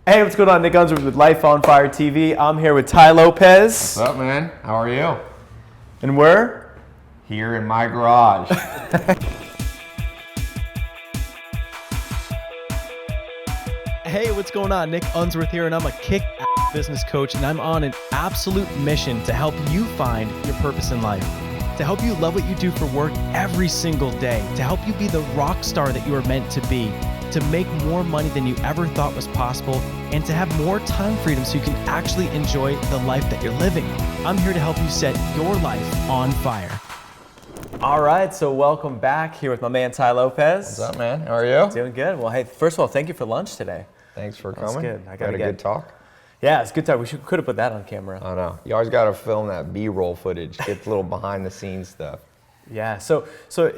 Hey, what's going on? Nick Unsworth with Life on Fire TV. I'm here with Tai Lopez. What's up, man? How are you? And we're here in my garage. Hey, what's going on? Nick Unsworth here, and I'm a kick-ass business coach, and I'm on an absolute mission to help you find your purpose in life, to help you love what you do for work every single day, to help you be the rock star that you are meant to be, to make more money than you ever thought was possible, and to have more time freedom so you can actually enjoy the life that you're living. I'm here to help you set your life on fire. all right. So welcome back here with my man Tai Lopez. What's up, man? How are you? Doing good. Well, hey, first of all, thank you for lunch today. Thanks for That's coming. good. I Had a good talk. Yeah, it's a good time. We could have put that on camera. I know. You always got to film that B-roll footage. Get a little behind the scenes stuff. Yeah. So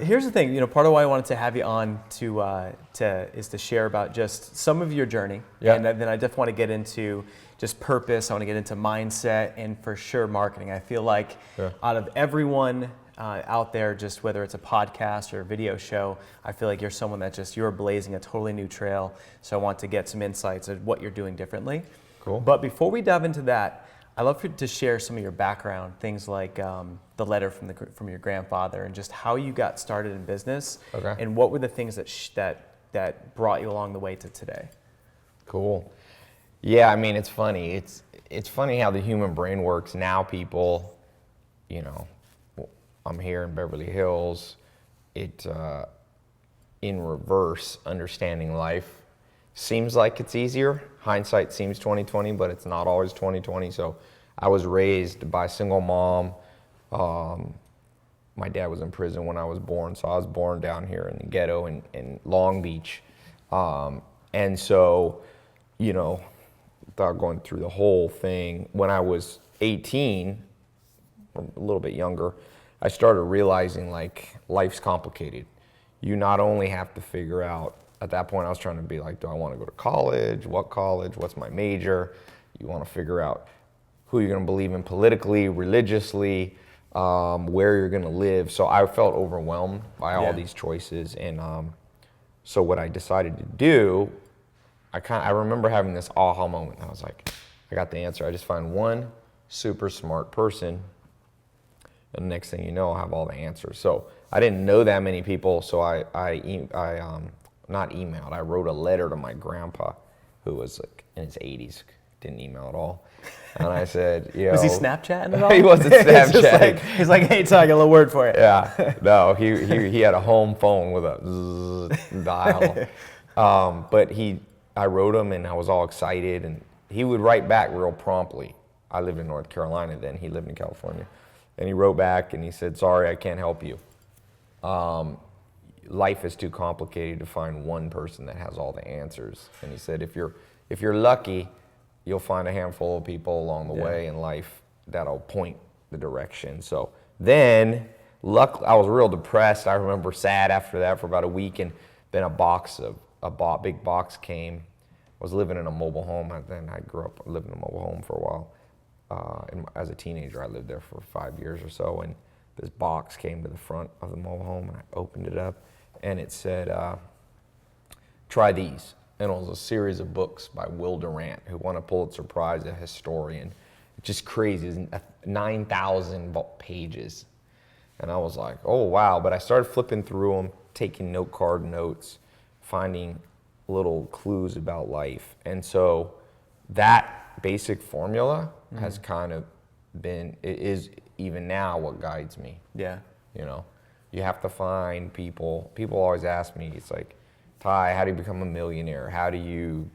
here's the thing. Part of why I wanted to have you on is to share about just some of your journey. Yeah. And then I definitely want to get into just purpose. I want to get into mindset and for sure marketing. I feel like out of everyone out there, just whether it's a podcast or a video show, I feel like you're someone that you're blazing a totally new trail. So I want to get some insights of what you're doing differently. Cool. But before we dive into that, I'd love for you to share some of your background, things like the letter from your grandfather and just how you got started in business. Okay. And what were the things that brought you along the way to today? Cool. Yeah, I mean, it's funny. It's funny how the human brain works. Now people, I'm here in Beverly Hills. In reverse, understanding life seems like it's easier. Hindsight seems 20/20, but it's not always 20/20. So I was raised by a single mom. My dad was in prison when I was born, so I was born down here in the ghetto in Long Beach. And so, without going through the whole thing, when I was 18, or a little bit younger, I started realizing like life's complicated. You not only have to figure out, at that point I was trying to be like, do I want to go to college? What college? What's my major? You want to figure out who you're going to believe in politically, religiously, where you're going to live. So I felt overwhelmed by all these choices. And so what I decided to do, I remember having this aha moment. I was like, I got the answer. I just find one super smart person, and the next thing you know, I'll have all the answers. So I didn't know that many people, so I not emailed. I wrote a letter to my grandpa, who was like in his 80s, didn't email at all. And I said, Was he Snapchatting at all? He wasn't Snapchatting. He's like, hey, Ty, I got a little word for it. Yeah, no, he had a home phone with a zzz dial. But I wrote him and I was all excited, and he would write back real promptly. I lived in North Carolina then, he lived in California. And he wrote back and he said, sorry, I can't help you. Life is too complicated to find one person that has all the answers. And he said, if you're lucky, you'll find a handful of people along the way in life that'll point the direction. So then, I was real depressed. I remember sad after that for about a week, and then a big box came. I was living in a mobile home, and then I grew up living in a mobile home for a while. As a teenager, I lived there for 5 years or so, and this box came to the front of the mobile home, and I opened it up, and it said, try these. And it was a series of books by Will Durant, who won a Pulitzer Prize, a historian. Just crazy, it's 9,000 pages. And I was like, oh, wow. But I started flipping through them, taking note card notes, finding little clues about life. And so that basic formula has kind of it is even now what guides me. Yeah. You have to find people. People always ask me, it's like, Ty, how do you become a millionaire? How do you,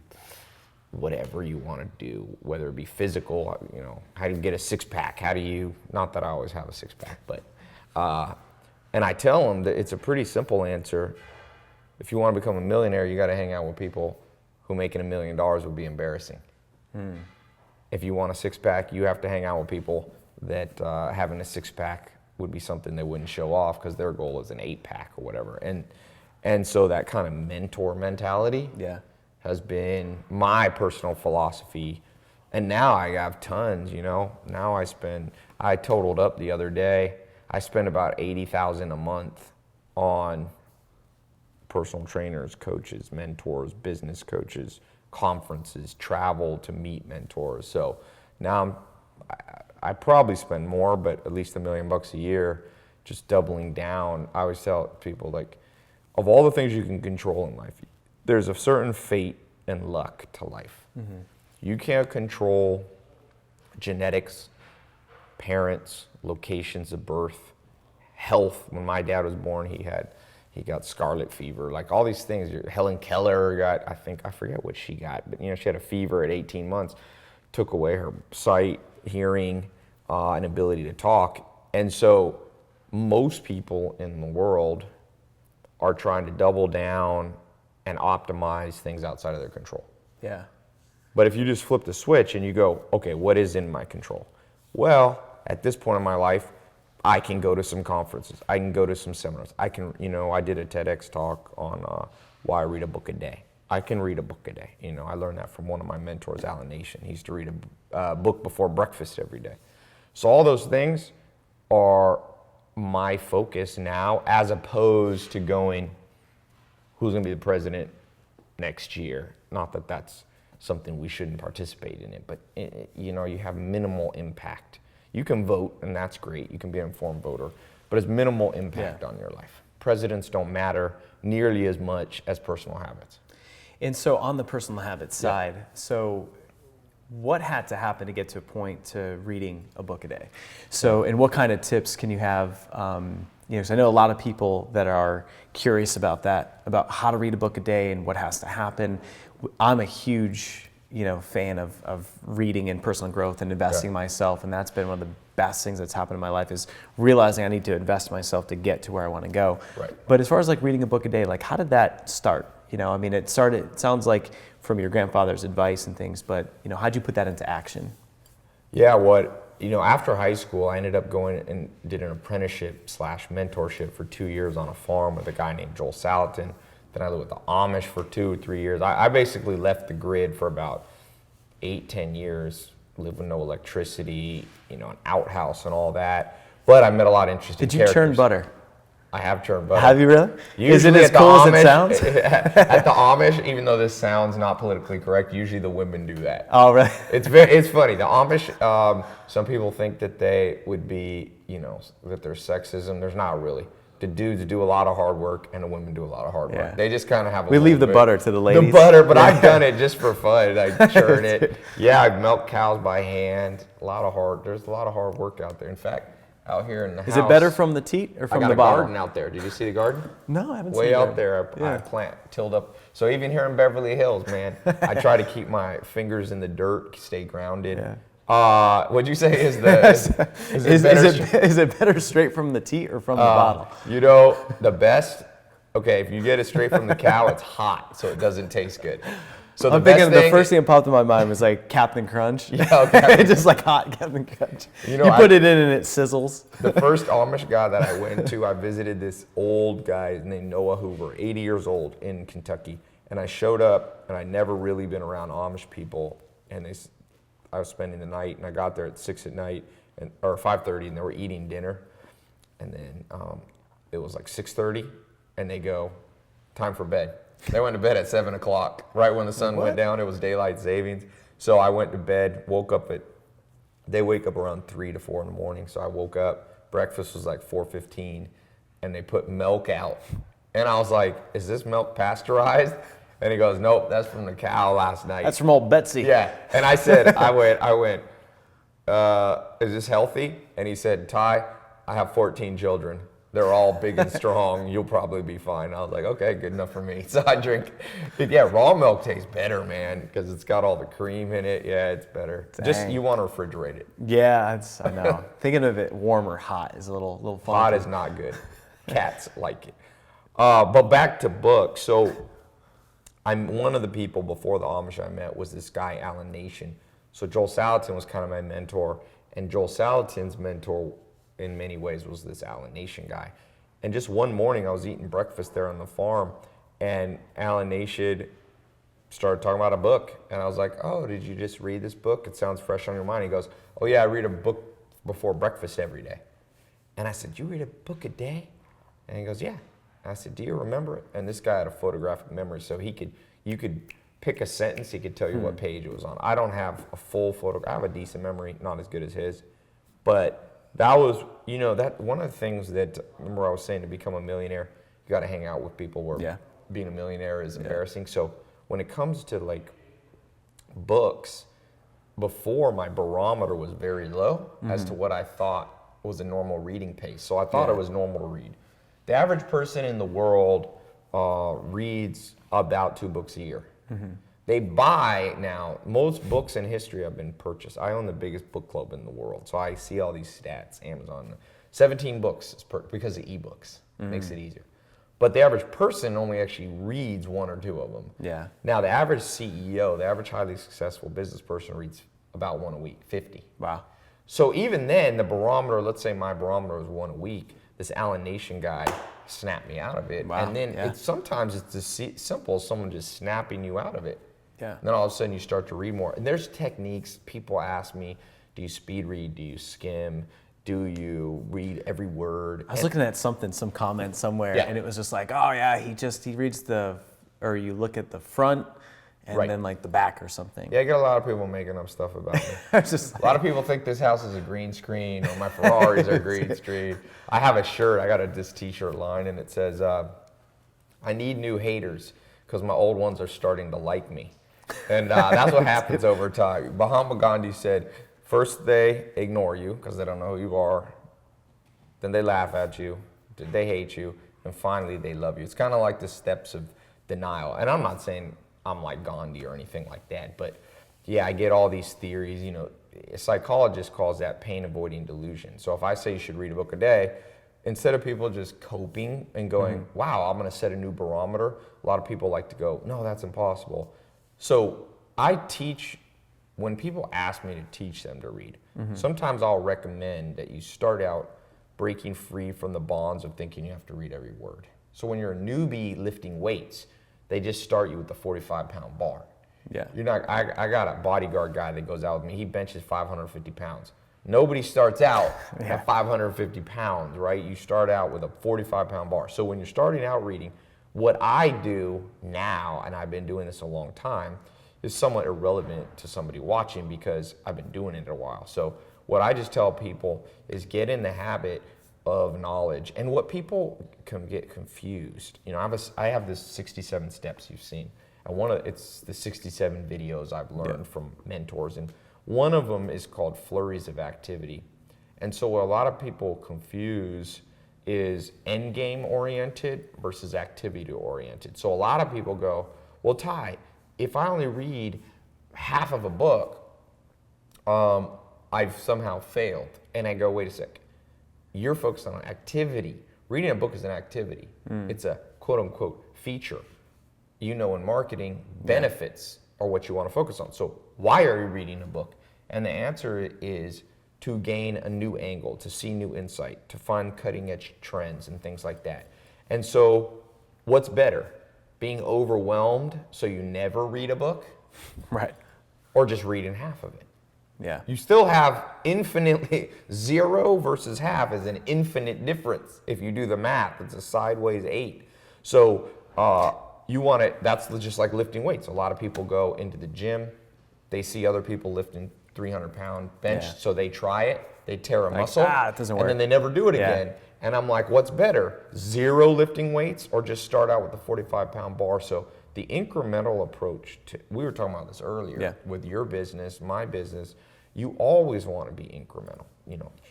whatever you want to do, whether it be physical, how do you get a six-pack? How do you, not that I always have a six-pack, but, and I tell them that it's a pretty simple answer. If you want to become a millionaire, you got to hang out with people who making $1 million would be embarrassing. If you want a six-pack, you have to hang out with people that having a six-pack would be something they wouldn't show off because their goal is an 8-pack or whatever. And so that kind of mentor mentality has been my personal philosophy. And now I have tons, Now I totaled up the other day, I spend about $80,000 a month on personal trainers, coaches, mentors, business coaches, conferences, travel to meet mentors. So now I probably spend more, but at least $1 million a year, just doubling down. I always tell people, like, of all the things you can control in life, there's a certain fate and luck to life. Mm-hmm. You can't control genetics, parents, locations of birth, health. When my dad was born, he got scarlet fever, like all these things. Helen Keller got, I forget what she got, but she had a fever at 18 months, took away her sight, hearing, and ability to talk. And so most people in the world are trying to double down and optimize things outside of their control. Yeah. But if you just flip the switch and you go, okay, what is in my control? Well, at this point in my life, I can go to some conferences. I can go to some seminars. I can, I did a TEDx talk on why I read a book a day. I can read a book a day. I learned that from one of my mentors, Alan Nation. He used to read a book before breakfast every day. So all those things are my focus now, as opposed to going, who's going to be the president next year? Not that that's something we shouldn't participate in it, but you have minimal impact. You can vote, and that's great. You can be an informed voter, but it's minimal impact on your life. Presidents don't matter nearly as much as personal habits. And so on the personal habits side, so what had to happen to get to a point to reading a book a day? So, and what kind of tips can you have? So I know a lot of people that are curious about that, about how to read a book a day and what has to happen. I'm a huge fan of reading and personal growth and investing in myself, and that's been one of the best things that's happened in my life, is realizing I need to invest in myself to get to where I want to go. Right. But as far as like reading a book a day, like how did that start? It sounds like from your grandfather's advice and things, but how'd you put that into action? Yeah, after high school, I ended up going and did an apprenticeship / mentorship for 2 years on a farm with a guy named Joel Salatin. Then I lived with the Amish for 2 or 3 years. I basically left the grid for about 8-10 years, lived with no electricity, an outhouse and all that. But I met a lot of interesting characters. Did you churn butter? I have churned butter. Have you really? Usually is it as cool as it sounds? At the Amish, even though this sounds not politically correct, usually the women do that. Oh, really? It's funny. The Amish, some people think that they would be, that there's sexism. There's not really. The dudes do a lot of hard work, and the women do a lot of hard work. Yeah. They just kind of have We leave the butter to the ladies. The butter, but I've done it just for fun. I churn it. Yeah, I've milked cows by hand. There's a lot of hard work out there. In fact, out here in the house. Is it better from the teat or from the bottle? I got a garden out there. Did you see the garden? No, I haven't seen it. Way out there, I plant, tilled up. So even here in Beverly Hills, man, I try to keep my fingers in the dirt, stay grounded. Yeah. What'd you say is it better straight from the teat or from the bottle? The best, if you get it straight from the cow, it's hot, so it doesn't taste good. So I'm thinking the first thing that popped in my mind was like Captain Crunch. Yeah, just like hot Captain Crunch. You put it in and it sizzles. The first Amish guy that I went to, I visited this old guy named Noah Hoover, 80 years old, in Kentucky. And I showed up, and I'd never really been around Amish people. And I was spending the night, and I got there at 6 at night, or 5:30, and they were eating dinner. And then it was like 6:30, and they go, time for bed. They went to bed at 7 o'clock, right when the sun went down. It was daylight savings. So I went to bed, they wake up around 3 to 4 in the morning. So I woke up, breakfast was like 4:15, and they put milk out. And I was like, is this milk pasteurized? And he goes, nope, that's from the cow last night. That's from old Betsy. Yeah. And I said, I went, is this healthy? And he said, Tai, I have 14 children. They're all big and strong. You'll probably be fine. I was like, okay, good enough for me. So I drink. Raw milk tastes better, man, because it's got all the cream in it. Yeah, it's better. Dang. Just you want to refrigerate it. Yeah, I know. Thinking of it warm or hot is a little fun. Hot is not good. Cats like it. But back to books. So I'm one of the people before the Amish I met was this guy, Alan Nation. So Joel Salatin was kind of my mentor, and Joel Salatin's mentor in many ways was this Alan Nation guy. And just one morning I was eating breakfast there on the farm, and Alan Nation started talking about a book. And I was like, oh, did you just read this book? It sounds fresh on your mind. He goes, oh yeah, I read a book before breakfast every day. And I said, you read a book a day? And he goes, yeah. And I said, do you remember it? And this guy had a photographic memory, so you could pick a sentence, he could tell you what page it was on. I don't have a full photo. I have a decent memory, not as good as his, but that was, that one of the things that, remember I was saying, to become a millionaire, you got to hang out with people where being a millionaire is embarrassing. So when it comes to like books, before my barometer was very low as to what I thought was a normal reading pace. So I thought it was normal to read. The average person in the world reads about 2 books a year. They buy now, most books in history have been purchased. I own the biggest book club in the world, so I see all these stats, Amazon. 17 books is because of ebooks, makes it easier. But the average person only actually reads 1 or 2 of them. Yeah. Now the average CEO, the average highly successful business person reads about 1 a week, 50. Wow. So even then, the barometer, let's say my barometer was 1 a week, this Allen Nation guy snapped me out of it. Wow. And then sometimes it's as simple as someone just snapping you out of it. Yeah. And then all of a sudden you start to read more. And there's techniques. People ask me, do you speed read? Do you skim? Do you read every word? I was looking at some comment somewhere, and it was just like, oh yeah, he reads or you look at the front and then like the back or something. Yeah, I get a lot of people making up stuff about me. A lot of people think this house is a green screen, or my Ferraris are green screen. I have a shirt, I got this t-shirt line, and it says, I need new haters because my old ones are starting to like me. And that's what happens over time. Mahatma Gandhi said, first they ignore you because they don't know who you are. Then they laugh at you. They hate you. And finally they love you. It's kind of like the steps of denial. And I'm not saying I'm like Gandhi or anything like that. But yeah, I get all these theories. A psychologist calls that pain avoiding delusion. So if I say you should read a book a day, instead of people just coping and going, wow, I'm going to set a new barometer, a lot of people like to go, no, that's impossible. So I teach, when people ask me to teach them to read, sometimes I'll recommend that you start out breaking free from the bonds of thinking you have to read every word. So when you're a newbie lifting weights, they just start you with the 45-pound bar. Yeah. You're not. I got a bodyguard guy that goes out with me. He benches 550 pounds. Nobody starts out at 550 pounds, right? You start out with a 45-pound bar. So when you're starting out reading, what I do now, and I've been doing this a long time, is somewhat irrelevant to somebody watching because I've been doing it a while. So what I just tell people is get in the habit of knowledge. And what people can get confused, I have this 67 steps you've seen. And it's the 67 videos I've learned from mentors. And one of them is called flurries of activity. And so what a lot of people confuse is end game oriented versus activity oriented. So a lot of people go, well, Tai, if I only read half of a book, I've somehow failed. And I go, wait a sec. You're focused on activity. Reading a book is an activity. It's a quote unquote feature. In marketing, benefits are what you want to focus on. So why are you reading a book? And the answer is to gain a new angle, to see new insight, to find cutting edge trends and things like that. And so what's better? Being overwhelmed so you never read a book? Right. Or just reading half of it? Yeah. You still have infinitely, 0 versus half is an infinite difference. If you do the math, it's a sideways 8. So you want it, that's just like lifting weights. A lot of people go into the gym, they see other people lifting 300-pound bench, so they try it, they tear a muscle, it doesn't work. and then they never do it again. And I'm like, what's better, 0 lifting weights or just start out with the 45-pound bar? So the incremental approach we were talking about this earlier, with your business, my business, you always want to be incremental.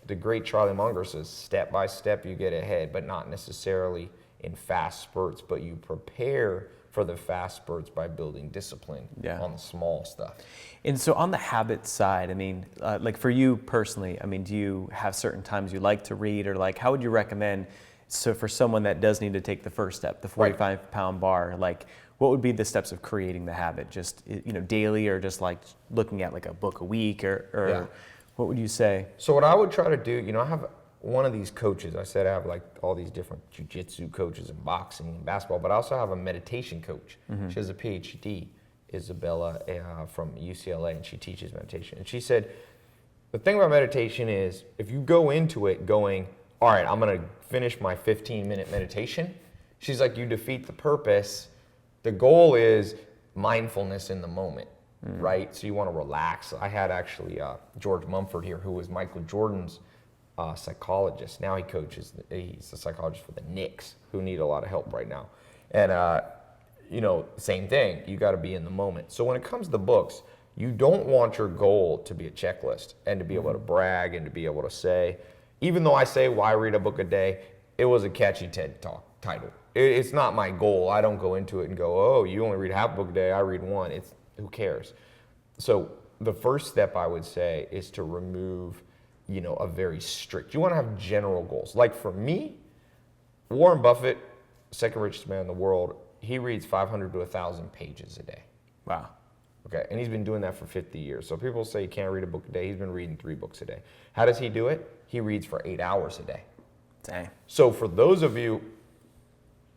The great Charlie Munger says, step by step you get ahead, but not necessarily in fast spurts, but you prepare for the fast spurts by building discipline on the small stuff. And so on the habit side, like for you personally, do you have certain times you like to read, or like how would you recommend, so for someone that does need to take the first step, the 45-pound bar, like what would be the steps of creating the habit? Just, daily, or just like looking at like a book a week, or what would you say? So what I would try to do, I have one of these coaches. I said I have like all these different jiu-jitsu coaches and boxing and basketball, but I also have a meditation coach. She has a PhD, Isabella, from UCLA, and she teaches meditation. And she said, the thing about meditation is if you go into it going, all right, I'm going to finish my 15-minute meditation, she's like, you defeat the purpose. The goal is mindfulness in the moment, right? So you want to relax. I had actually George Mumford here, who was Michael Jordan's psychologist. Now he's a psychologist for the Knicks, who need a lot of help right now. And, same thing, you got to be in the moment. So when it comes to books, you don't want your goal to be a checklist and to be able to brag and to be able to say, even though I say, why read a book a day, it was a catchy TED Talk title. It's not my goal. I don't go into it and go, oh, you only read half a book a day, I read one. Who cares? So the first step I would say is to remove, a very strict, you want to have general goals. Like for me, Warren Buffett, second richest man in the world, he reads 500 to 1,000 pages a day. Wow. Okay, and he's been doing that for 50 years. So people say you can't read a book a day. He's been reading 3 books a day. How does he do it? He reads for 8 hours a day. Dang. So for those of you,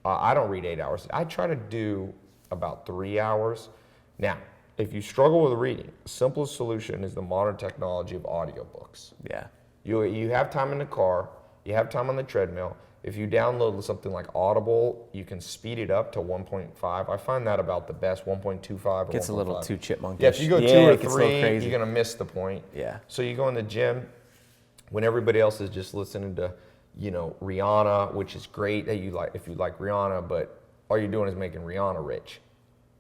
I don't read 8 hours. I try to do about 3 hours. Now, if you struggle with reading, the simplest solution is the modern technology of audiobooks. Yeah. You have time in the car, you have time on the treadmill. If you download something like Audible, you can speed it up to 1.5. I find that about the best, 1.25 or 1.5. Gets a little too chipmunkish. Yeah, if you go 2 or 3, you're going to miss the point. Yeah. So you go in the gym when everybody else is just listening to, Rihanna, which is great that you like, if you like Rihanna, but all you're doing is making Rihanna rich.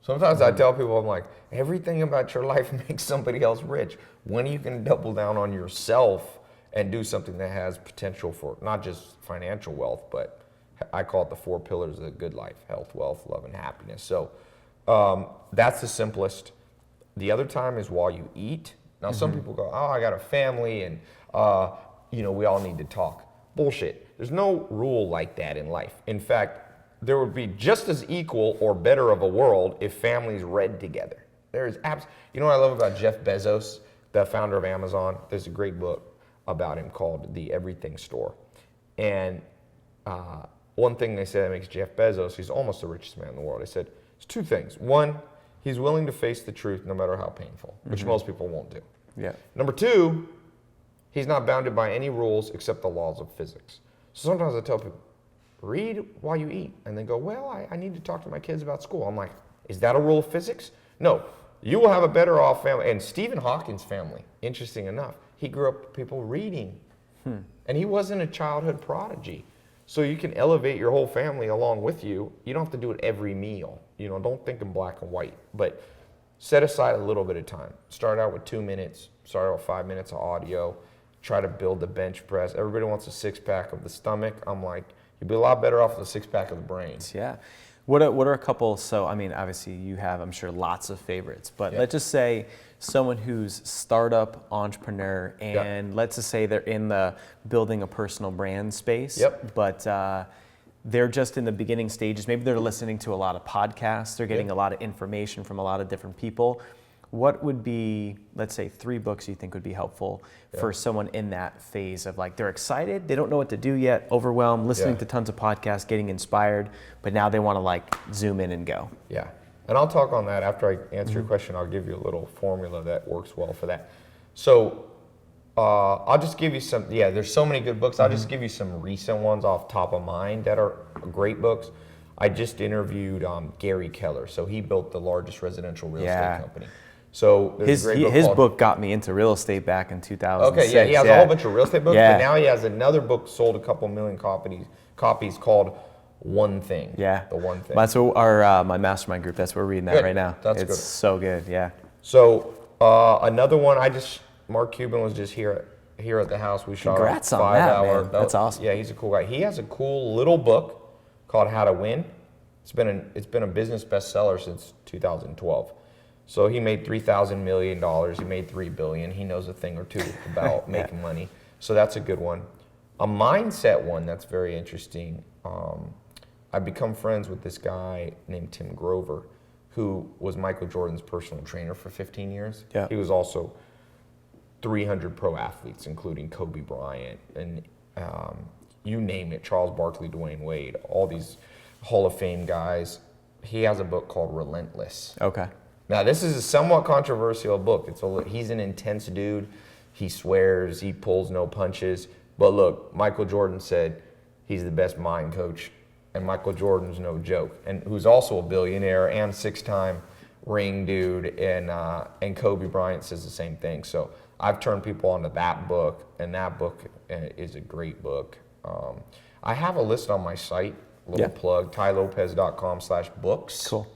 Sometimes I tell people, I'm like, everything about your life makes somebody else rich. When are you going to double down on yourself and do something that has potential for not just financial wealth, but I call it the 4 pillars of the good life: health, wealth, love, and happiness. So that's the simplest. The other time is while you eat. Now, some people go, oh, I got a family and, we all need to talk. Bullshit. There's no rule like that in life. In fact, there would be just as equal or better of a world if families read together. You know what I love about Jeff Bezos, the founder of Amazon? There's a great book about him called The Everything Store. And one thing they say that makes Jeff Bezos, he's almost the richest man in the world. They said, it's 2 things. One, he's willing to face the truth no matter how painful, which most people won't do. Yeah. Number 2, he's not bounded by any rules except the laws of physics. So sometimes I tell people, read while you eat. And they go, well, I need to talk to my kids about school. I'm like, is that a rule of physics? No. You will have a better off family. And Stephen Hawking's family, interesting enough, he grew up with people reading. And he wasn't a childhood prodigy. So you can elevate your whole family along with you. You don't have to do it every meal. Don't think in black and white. But set aside a little bit of time. Start out with 2 minutes. Start out with 5 minutes of audio. Try to build the bench press. Everybody wants a 6-pack of the stomach. I'm like, you'd be a lot better off with a 6-pack of the brain. Yeah. What are a couple, so I mean, obviously you have, I'm sure, lots of favorites, but let's just say someone who's startup entrepreneur and let's just say they're in the building a personal brand space, but they're just in the beginning stages. Maybe they're listening to a lot of podcasts, they're getting a lot of information from a lot of different people. What would be, let's say, 3 books you think would be helpful for someone in that phase of like, they're excited, they don't know what to do yet, overwhelmed, listening to tons of podcasts, getting inspired, but now they want to like zoom in and go. Yeah, and I'll talk on that after I answer your question. I'll give you a little formula that works well for that. So I'll just give you some, there's so many good books. I'll just give you some recent ones off top of mind that are great books. I just interviewed Gary Keller. So he built the largest residential real estate company. So his book got me into real estate back in 2006. Okay, he has a whole bunch of real estate books, but now he has another book sold a couple million copies called One Thing. Yeah, The One Thing. That's what our my mastermind group. That's what we're reading that right now. That's it's so good. Yeah. So another one, Mark Cuban was just here at the house. We shot Congrats a 5 on that, hour. man. That's awesome. Yeah, he's a cool guy. He has a cool little book called How to Win. It's been a business bestseller since 2012. So he made $3,000 million. He made $3 billion. He knows a thing or two about making money. So that's a good one. A mindset one that's very interesting. I've become friends with this guy named Tim Grover, who was Michael Jordan's personal trainer for 15 years. Yeah. He was also 300 pro athletes, including Kobe Bryant and you name it, Charles Barkley, Dwayne Wade, all these Hall of Fame guys. He has a book called Relentless. Okay. Now, this is a somewhat controversial book. He's an intense dude. He swears. He pulls no punches. But look, Michael Jordan said he's the best mind coach, and Michael Jordan's no joke, and who's also a billionaire and 6-time ring dude, and Kobe Bryant says the same thing. So I've turned people onto that book, and that book is a great book. I have a list on my site, little plug, tailopez.com/books. Cool.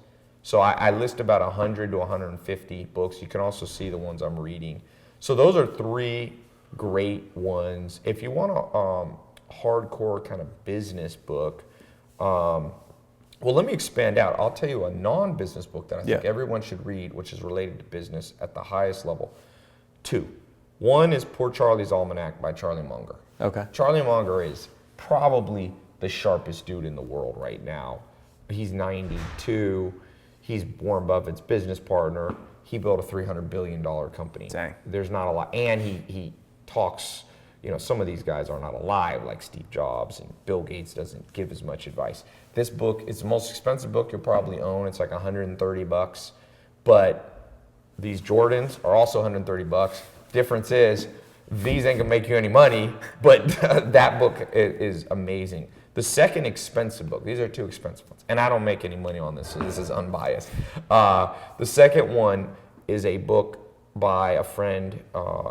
So I list about 100 to 150 books. You can also see the ones I'm reading. So those are 3 great ones. If you want a hardcore kind of business book, well, let me expand out. I'll tell you a non-business book that I think everyone should read, which is related to business at the highest level. 2. One is Poor Charlie's Almanac by Charlie Munger. Okay. Charlie Munger is probably the sharpest dude in the world right now. He's 92. He's Warren Buffett's business partner. He built a $300 billion company. Dang. There's not a lot. And he talks, some of these guys are not alive, like Steve Jobs, and Bill Gates doesn't give as much advice. This book is the most expensive book you'll probably own. It's like $130. But these Jordans are also $130. Difference is, these ain't gonna make you any money, but that book is amazing. The second expensive book, these are 2 expensive ones, and I don't make any money on this, so this is unbiased. The second one is a book by a friend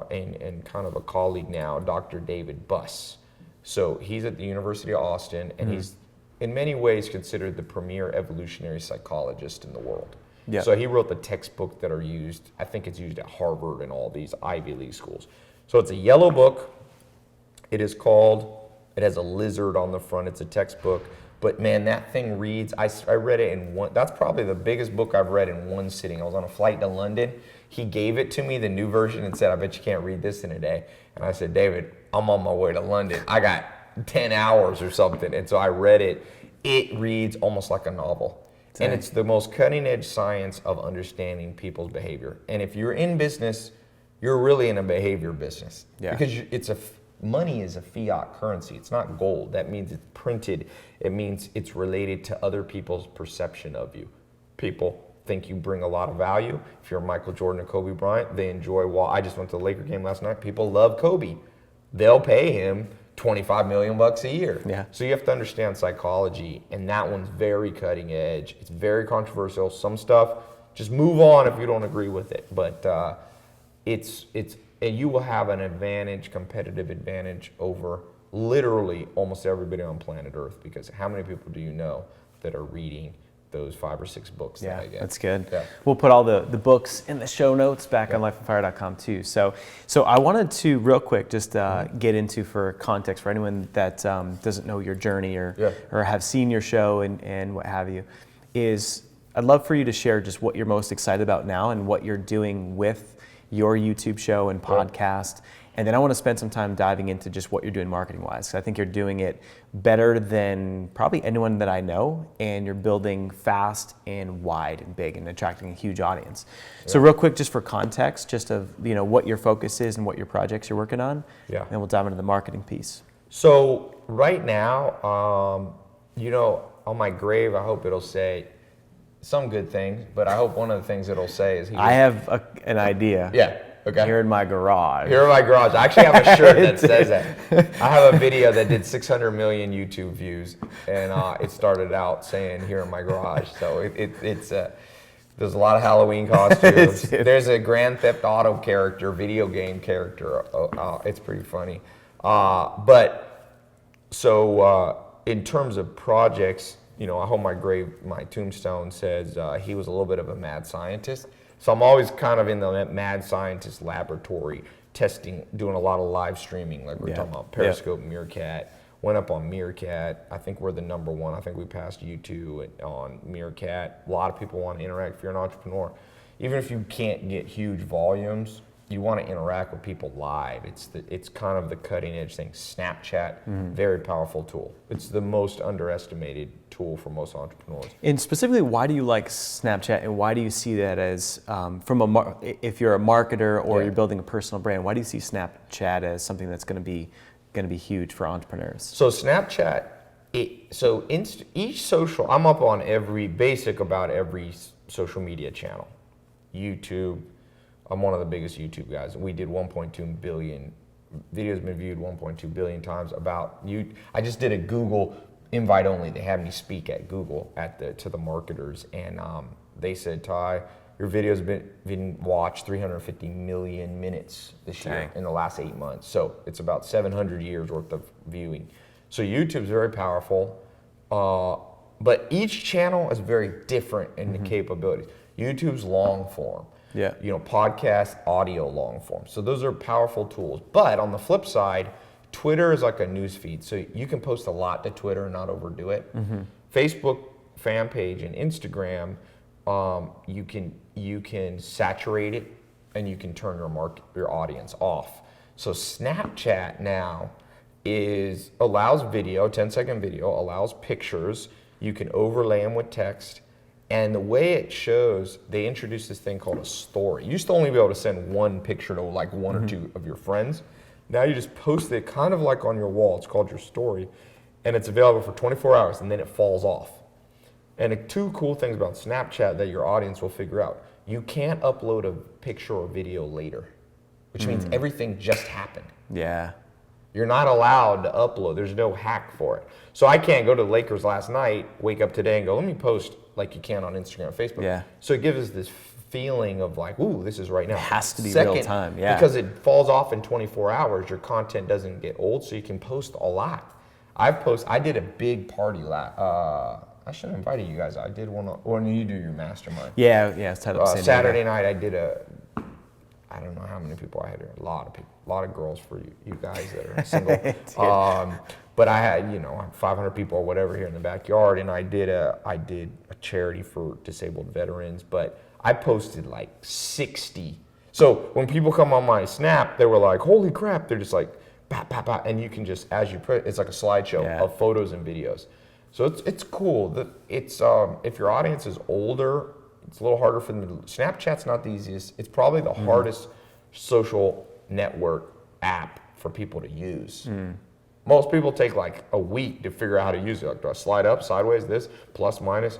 and kind of a colleague now, Dr. David Buss. So he's at the University of Austin, and he's in many ways considered the premier evolutionary psychologist in the world. Yeah. So he wrote the textbook that are used, I think it's used at Harvard and all these Ivy League schools. So it's a yellow book. It has a lizard on the front. It's a textbook. But man, that thing reads, I read it in one, that's probably the biggest book I've read in one sitting. I was on a flight to London. He gave it to me, the new version, and said, I bet you can't read this in a day. And I said, David, I'm on my way to London. I got 10 hours or something. And so I read it. It reads almost like a novel. Dang. And it's the most cutting edge science of understanding people's behavior. And if you're in business, you're really in a behavior business. Yeah. Because money is a fiat currency. It's not gold. That means it's printed. It means it's related to other people's perception of you. People think you bring a lot of value. If you're Michael Jordan or Kobe Bryant, they enjoy. Well, I just went to the Laker game last night. People love Kobe. They'll pay him $25 million a year. Yeah. So you have to understand psychology, and that one's very cutting edge. It's very controversial. Some stuff, just move on if you don't agree with it. But and you will have an advantage, competitive advantage over literally almost everybody on planet Earth, because how many people do you know that are reading those 5 or 6 books that I get? That's good. Yeah. We'll put all the books in the show notes back on lifeonfire.com too. So I wanted to real quick just get into, for context for anyone that doesn't know your journey or have seen your show and what have you, is I'd love for you to share just what you're most excited about now and what you're doing with your YouTube show and podcast. And then I want to spend some time diving into just what you're doing marketing-wise. I think you're doing it better than probably anyone that I know, and you're building fast and wide and big and attracting a huge audience. So real quick, just for context, just of what your focus is and what your projects you're working on, and then we'll dive into the marketing piece. So right now, on my grave, I hope it'll say some good things, but I hope one of the things it'll say is I have an idea. Yeah. Okay. Here in my garage. Here in my garage. I actually have a shirt that says that. I have a video that did 600 million YouTube views, and it started out saying "Here in my garage." So it's there's a lot of Halloween costumes. There's a Grand Theft Auto character, video game character. It's pretty funny. In terms of projects, I hope my tombstone says he was a little bit of a mad scientist. So I'm always kind of in the mad scientist laboratory, testing, doing a lot of live streaming, like we're talking about Periscope, Meerkat. Went up on Meerkat. I think we're the number 1. I think we passed U2 on Meerkat. A lot of people want to interact. If you're an entrepreneur, even if you can't get huge volumes, you want to interact with people live. It's kind of the cutting edge thing. Snapchat, very powerful tool. It's the most underestimated tool for most entrepreneurs. And specifically, why do you like Snapchat, and why do you see that as, if you're a marketer or you're building a personal brand, why do you see Snapchat as something that's going to be huge for entrepreneurs? So Snapchat, each social, I'm up on about every social media channel. YouTube, I'm one of the biggest YouTube guys. We did 1.2 billion videos, been viewed 1.2 billion times about you. I just did a Google invite only. They had me speak at Google to the marketers, and they said, Tai, your videos been watched 350 million minutes this year in the last 8 months. So it's about 700 years worth of viewing. So YouTube's very powerful, but each channel is very different in the capabilities. YouTube's long form. Yeah. You know, podcast, audio, long form. So those are powerful tools. But on the flip side, Twitter is like a news feed. So you can post a lot to Twitter and not overdo it. Facebook fan page and Instagram, you can saturate it and you can turn your audience off. So Snapchat now allows video, 10-second video, allows pictures. You can overlay them with text. And the way it shows, they introduced this thing called a story. You used to only be able to send one picture to like one or two of your friends. Now you just post it kind of like on your wall. It's called your story. And it's available for 24 hours and then it falls off. And the two cool things about Snapchat that your audience will figure out, you can't upload a picture or video later, which means everything just happened. Yeah. You're not allowed to upload. There's no hack for it. So I can't go to the Lakers last night, wake up today and go, let me post like you can on Instagram and Facebook. Yeah. So it gives us this feeling of like, ooh, this is right now. It has to be real time, yeah. Because it falls off in 24 hours, your content doesn't get old, so you can post a lot. I did a big party I should have invited you guys. I did one when you do your mastermind. Yeah, it's Saturday night I did I don't know how many people I had there. A lot of people, a lot of girls for you guys that are single. But I had 500 people or whatever here in the backyard, and I did a charity for disabled veterans. But I posted like 60. So when people come on my Snap, they were like, "Holy crap!" They're just like, "Bah, bah, bah," and you can just as you put it's like a slideshow of photos and videos. So it's cool. It's if your audience is older, it's a little harder for them to. Snapchat's not the easiest. It's probably the hardest social network app for people to use. Most people take like a week to figure out how to use it. Like, do I slide up, sideways, this, plus, minus?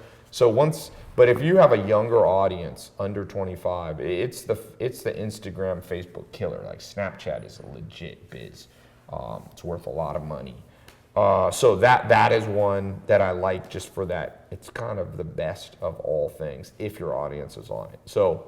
But if you have a younger audience under 25, it's the Instagram, Facebook killer. Like Snapchat is a legit biz. It's worth a lot of money. So that is one that I like just for that. It's kind of the best of all things if your audience is on it. So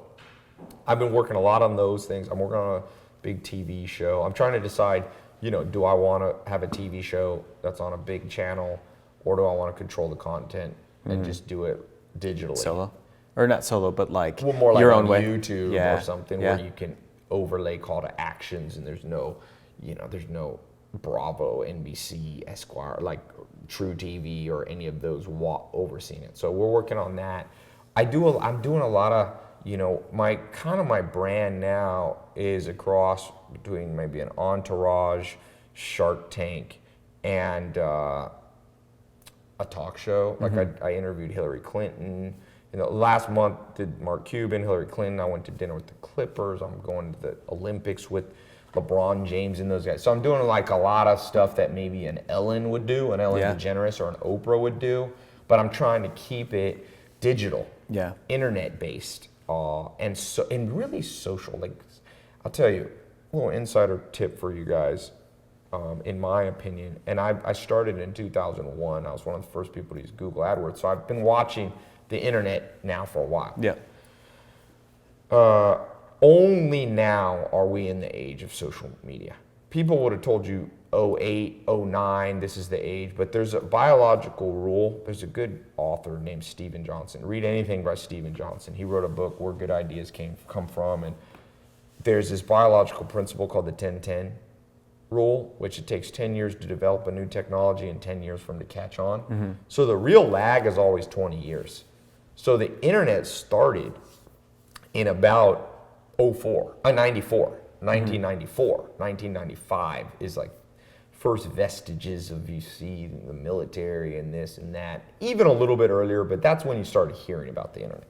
I've been working a lot on those things. I'm working on a big TV show. I'm trying to decide, do I want to have a TV show that's on a big channel, or do I want to control the content and just do it digitally? Solo? Or not solo, but like more like your on own way. YouTube or something where you can overlay call to actions and there's no Bravo, NBC, Esquire, like True TV or any of those overseeing it. So we're working on that. I'm doing a lot of, my brand now is a cross between maybe an Entourage, Shark Tank, and a talk show. Like I interviewed Hillary Clinton. Last month did Mark Cuban, Hillary Clinton. I went to dinner with the Clippers. I'm going to the Olympics with LeBron James and those guys. So I'm doing like a lot of stuff that maybe an Ellen would do, an Ellen DeGeneres or an Oprah would do, but I'm trying to keep it digital, internet based, and really social. Like I'll tell you a little insider tip for you guys, in my opinion. And I started in 2001. I was one of the first people to use Google AdWords. So I've been watching the internet now for a while. Only now are we in the age of social media. People would have told you 08, 09, this is the age, but there's a biological rule. There's a good author named Steven Johnson. Read anything by Steven Johnson. He wrote a book, Where Good Ideas Come From, and there's this biological principle called the 10-10 rule, which it takes 10 years to develop a new technology and 10 years for them to catch on. So the real lag is always 20 years. So the internet started in about 1994, 1995 is like first vestiges of you see the military and this and that, even a little bit earlier, but that's when you started hearing about the internet.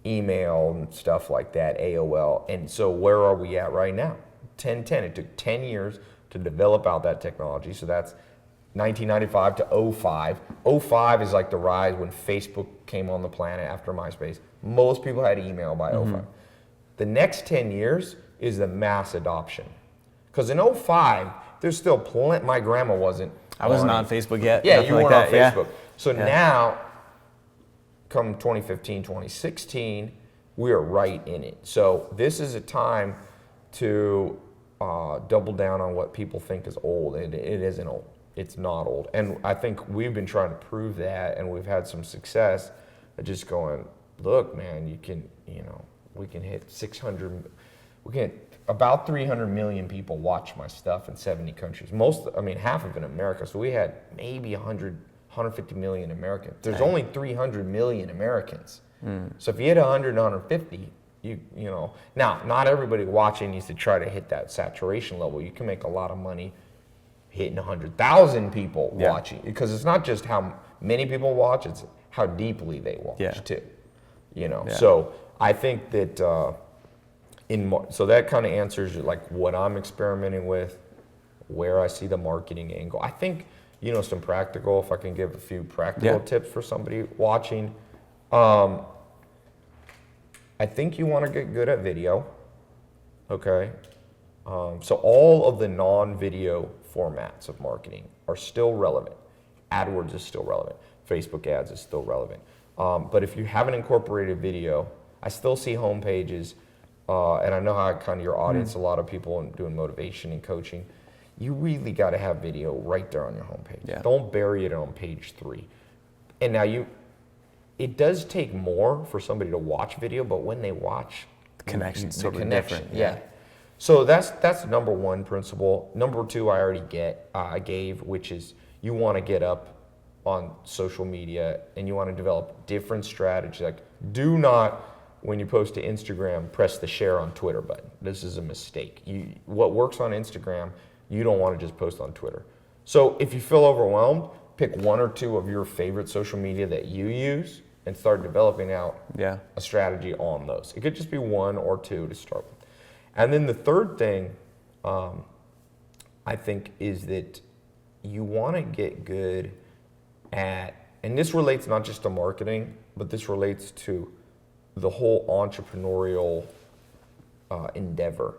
Email and stuff like that, AOL. And so where are we at right now? 10-10. It took 10 years to develop out that technology. So that's 1995 to 05. 05 is like the rise when Facebook came on the planet after MySpace. Most people had email by 05. The next 10 years is the mass adoption. Because in 05, there's still plenty. My grandma wasn't. I wasn't on Facebook yet. Yeah, you weren't on Facebook. So Yeah. now, come 2015, 2016, we are right in it. So this is a time to double down on what people think is old. It isn't old. It's not old. And I think we've been trying to prove that, and we've had some success at just going, look, man, you can, we can hit about 300 million people watch my stuff in 70 countries. Half of it in America. So we had maybe 150 million Americans. There's only 300 million Americans. So if you hit 100, 150, now not everybody watching needs to try to hit that saturation level. You can make a lot of money hitting 100,000 people watching, because it's not just how many people watch, it's how deeply they watch too. So I think that so that kind of answers like what I'm experimenting with, where I see the marketing angle. I think some practical, if I can give a few practical tips for somebody watching. I think you want to get good at video, okay? So all of the non-video formats of marketing are still relevant. AdWords is still relevant. Facebook ads is still relevant. But if you haven't incorporated video, I still see homepages, and I know how kind of your audience, a lot of people doing motivation and coaching, you really got to have video right there on your homepage. Yeah. Don't bury it on page 3. And now it does take more for somebody to watch video, but when they watch, the connection's totally connection, different. Yeah. So that's number 1 principle. Number 2, I gave, which is you want to get up on social media and you want to develop different strategies. Like, do not, when you post to Instagram, press the share on Twitter button. This is a mistake. What works on Instagram, you don't want to just post on Twitter. So if you feel overwhelmed, pick 1 or 2 of your favorite social media that you use and start developing out a strategy on those. It could just be 1 or 2 to start with. And then the third thing, I think, is that you want to get good at, and this relates not just to marketing, but this relates to the whole entrepreneurial endeavor.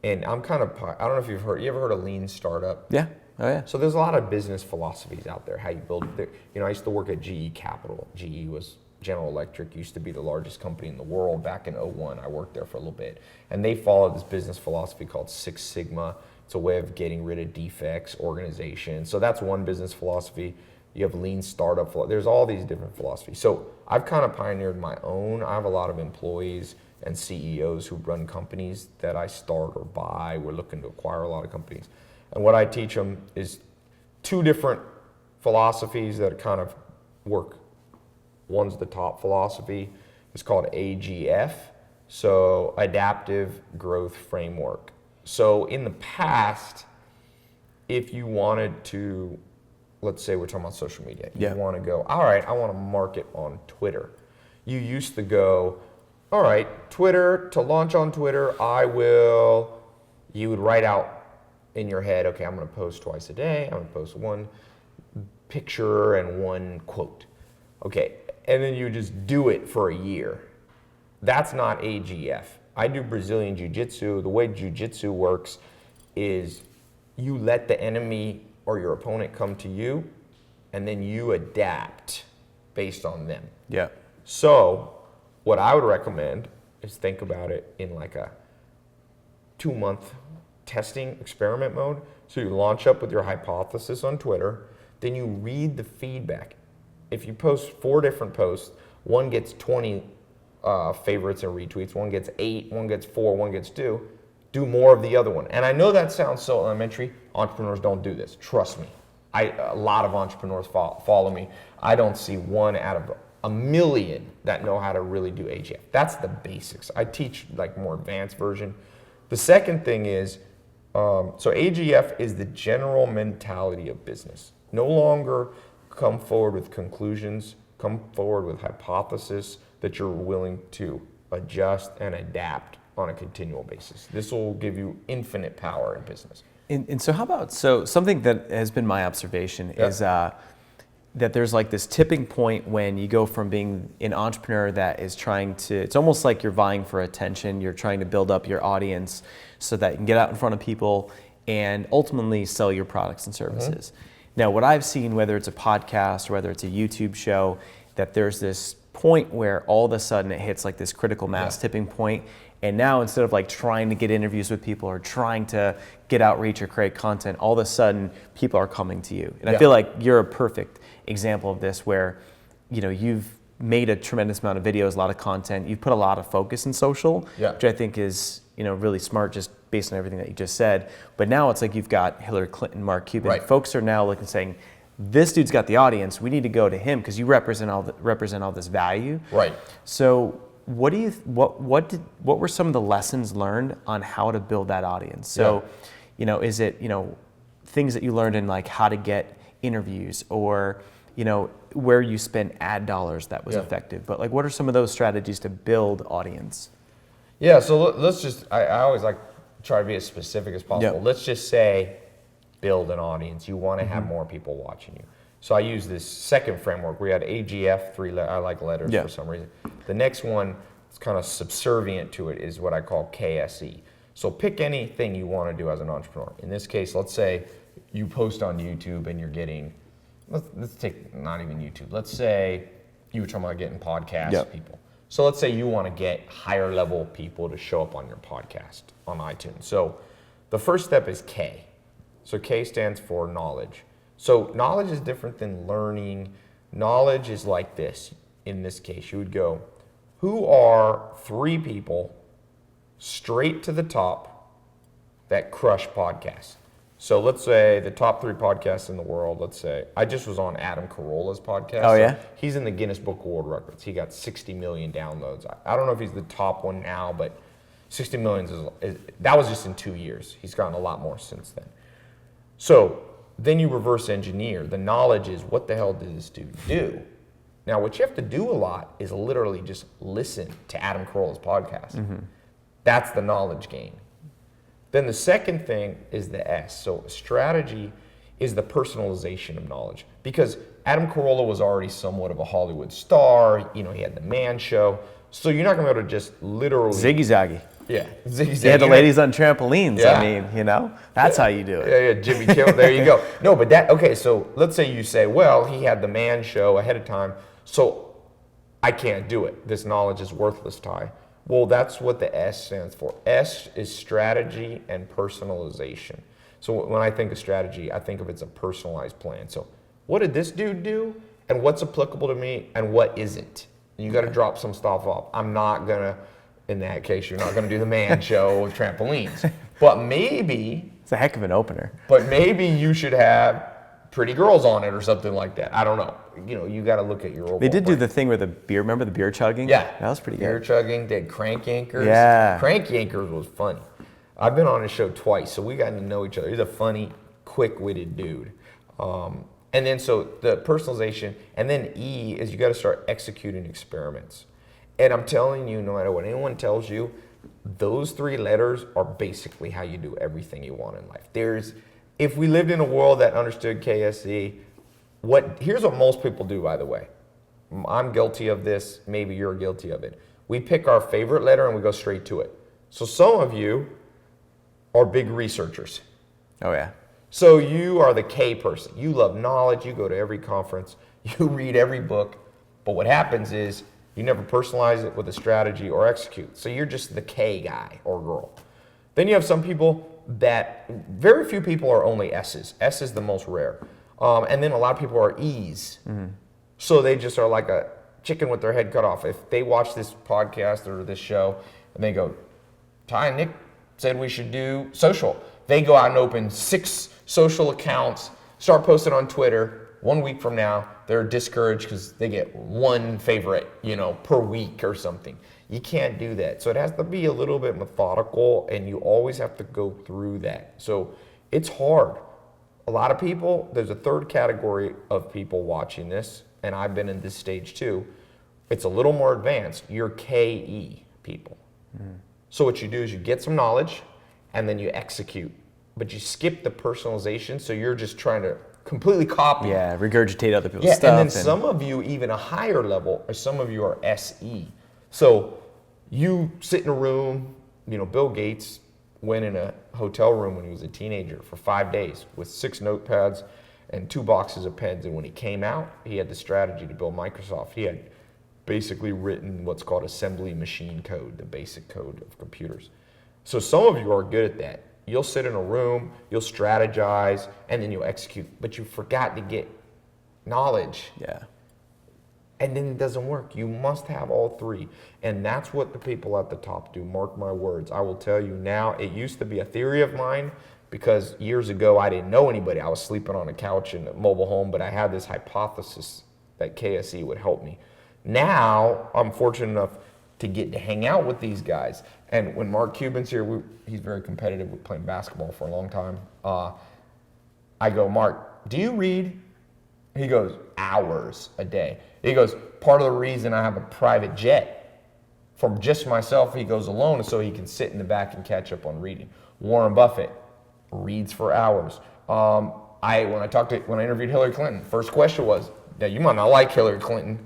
And I'm kind of, I don't know if you ever heard of lean startup? Yeah. Oh yeah. So there's a lot of business philosophies out there, how you build, I used to work at GE Capital. GE was General Electric, used to be the largest company in the world back in 2001. I worked there for a little bit. And they followed this business philosophy called Six Sigma. It's a way of getting rid of defects, organization. So that's one business philosophy. You have lean startup. There's all these different philosophies. So I've kind of pioneered my own. I have a lot of employees and CEOs who run companies that I start or buy. We're looking to acquire a lot of companies. And what I teach them is 2 different philosophies that kind of work. One's the top philosophy. It's called AGF, so Adaptive Growth Framework. So in the past, if you wanted to, let's say we're talking about social media. You want to go, all right, I want to market on Twitter. You used to go, all right, Twitter, to launch on Twitter, you would write out in your head, okay, I'm going to post twice a day. I'm going to post 1 picture and 1 quote. Okay, and then you just do it for a year. That's not AGF. I do Brazilian Jiu-Jitsu. The way Jiu-Jitsu works is you let the enemy or your opponent come to you, and then you adapt based on them. Yeah. So what I would recommend is think about it in like a 2-month testing experiment mode. So you launch up with your hypothesis on Twitter, then you read the feedback. If you post 4 different posts, 1 gets 20 favorites and retweets, 1 gets 8, 1 gets 4, 1 gets 2, do more of the other one. And I know that sounds so elementary. Entrepreneurs don't do this. Trust me. A lot of entrepreneurs follow me. I don't see 1 out of a million that know how to really do AGF. That's the basics. I teach like more advanced version. The second thing is, so AGF is the general mentality of business. No longer come forward with conclusions, come forward with hypothesis that you're willing to adjust and adapt on a continual basis. This will give you infinite power in business. And so how about, something that has been my observation is that there's like this tipping point when you go from being an entrepreneur that is trying to, it's almost like you're vying for attention, you're trying to build up your audience so that you can get out in front of people and ultimately sell your products and services. Now, what I've seen, whether it's a podcast or whether it's a YouTube show, that there's this point where all of a sudden it hits like this critical mass tipping point, and now instead of like trying to get interviews with people or trying to get outreach or create content, all of a sudden people are coming to you. And I feel like you're a perfect example of this, where you've made a tremendous amount of videos, a lot of content, you've put a lot of focus in social, which I think is really smart, just based on everything that you just said. But now it's like you've got Hillary Clinton, Mark Cuban. Right. Folks are now looking, saying, this dude's got the audience, we need to go to him because you represent all this value. Right. So what were some of the lessons learned on how to build that audience? So, is it, things that you learned in like how to get interviews, or, where you spend ad dollars that was effective? But like, what are some of those strategies to build audience? Yeah, so let's just, I always like try to be as specific as possible. Let's just say build an audience. You want to have more people watching you. So I use this second framework. We had AGF, I like letters for some reason. The next one, it's kind of subservient to it, is what I call KSE. So pick anything you want to do as an entrepreneur. In this case, let's say you post on YouTube and you're getting, let's take not even YouTube. Let's say you were talking about getting podcast people. So let's say you want to get higher level people to show up on your podcast on iTunes. So the first step is K. So K stands for knowledge. So knowledge is different than learning. Knowledge is like this. In this case, you would go, who are 3 people straight to the top that crush podcasts? So let's say the top 3 podcasts in the world, let's say, I just was on Adam Carolla's podcast. Oh, yeah? So he's in the Guinness Book of World Records. He got 60 million downloads. I don't know if he's the top one now, but 60 million that was just in 2 years. He's gotten a lot more since then. So then you reverse engineer. The knowledge is, what the hell did this dude do? Now, what you have to do a lot is literally just listen to Adam Carolla's podcast. That's the knowledge gain. Then the second thing is the S. So strategy is the personalization of knowledge. Because Adam Carolla was already somewhat of a Hollywood star. He had the Man Show. So you're not going to be able to just literally... Ziggy Zaggy. Yeah, Ziggy Zaggy. They had the ladies on trampolines. I mean, that's how you do it. Yeah, Jimmy Kimmel. There you go. No, but okay, so let's say you say, well, he had the Man Show ahead of time, so I can't do it. This knowledge is worthless, Tai. Well, that's what the S stands for. S is strategy and personalization. So when I think of strategy, I think of it's a personalized plan. So what did this dude do, and what's applicable to me, and what isn't? And you got to drop some stuff off. I'm not going to, in that case, you're not going to do the Man Show with trampolines. But maybe... It's a heck of an opener. But maybe you should have pretty girls on it or something like that. I don't know. You got to look at your overall They did plan. do the thing where the beer, remember the beer chugging? Yeah. That was pretty good. Beer chugging, did Crank Yankers. Yeah. Crank Yankers was funny. I've been on his show twice, so we got to know each other. He's a funny, quick-witted dude. And then so the personalization, and then E is you got to start executing experiments. And I'm telling you, no matter what anyone tells you, those 3 letters are basically how you do everything you want in life. If we lived in a world that understood KSE, here's what most people do, by the way. I'm guilty of this, maybe you're guilty of it. We pick our favorite letter and we go straight to it. So some of you are big researchers. Oh, yeah. So you are the K person. You love knowledge, you go to every conference, you read every book, but what happens is you never personalize it with a strategy or execute. So you're just the K guy or girl. Then you have some people that, very few people are only S's. S is the most rare. And then a lot of people are E's. So they just are like a chicken with their head cut off. If they watch this podcast or this show and they go, Tai and Nick said we should do social. They go out and open 6 social accounts, start posting on Twitter. 1 week from now, they're discouraged because they get 1 favorite, per week or something. You can't do that. So it has to be a little bit methodical, and you always have to go through that. So it's hard. A lot of people, there's a third category of people watching this, and I've been in this stage too. It's a little more advanced. You're KE people. So what you do is you get some knowledge, and then you execute. But you skip the personalization, so you're just trying to completely copy. Yeah, regurgitate other people's stuff. And then some of you, even a higher level, or some of you are SE. So you sit in a room, Bill Gates went in a hotel room when he was a teenager for 5 days with 6 notepads and 2 boxes of pens. And when he came out, he had the strategy to build Microsoft. He had basically written what's called assembly machine code, the basic code of computers. So some of you are good at that. You'll sit in a room, you'll strategize, and then you'll execute, but you forgot to get knowledge. Yeah. And then it doesn't work. You must have all three. And that's what the people at the top do. Mark my words. I will tell you now, it used to be a theory of mine because years ago I didn't know anybody. I was sleeping on a couch in a mobile home, but I had this hypothesis that KSE would help me. Now I'm fortunate enough to get to hang out with these guys. And when Mark Cuban's here, he's very competitive with playing basketball for a long time. I go, Mark, do you read? He goes, hours a day. He goes, part of the reason I have a private jet from just myself, he goes alone, is so he can sit in the back and catch up on reading. Warren Buffett reads for hours. When I interviewed Hillary Clinton, first question was, now you might not like Hillary Clinton,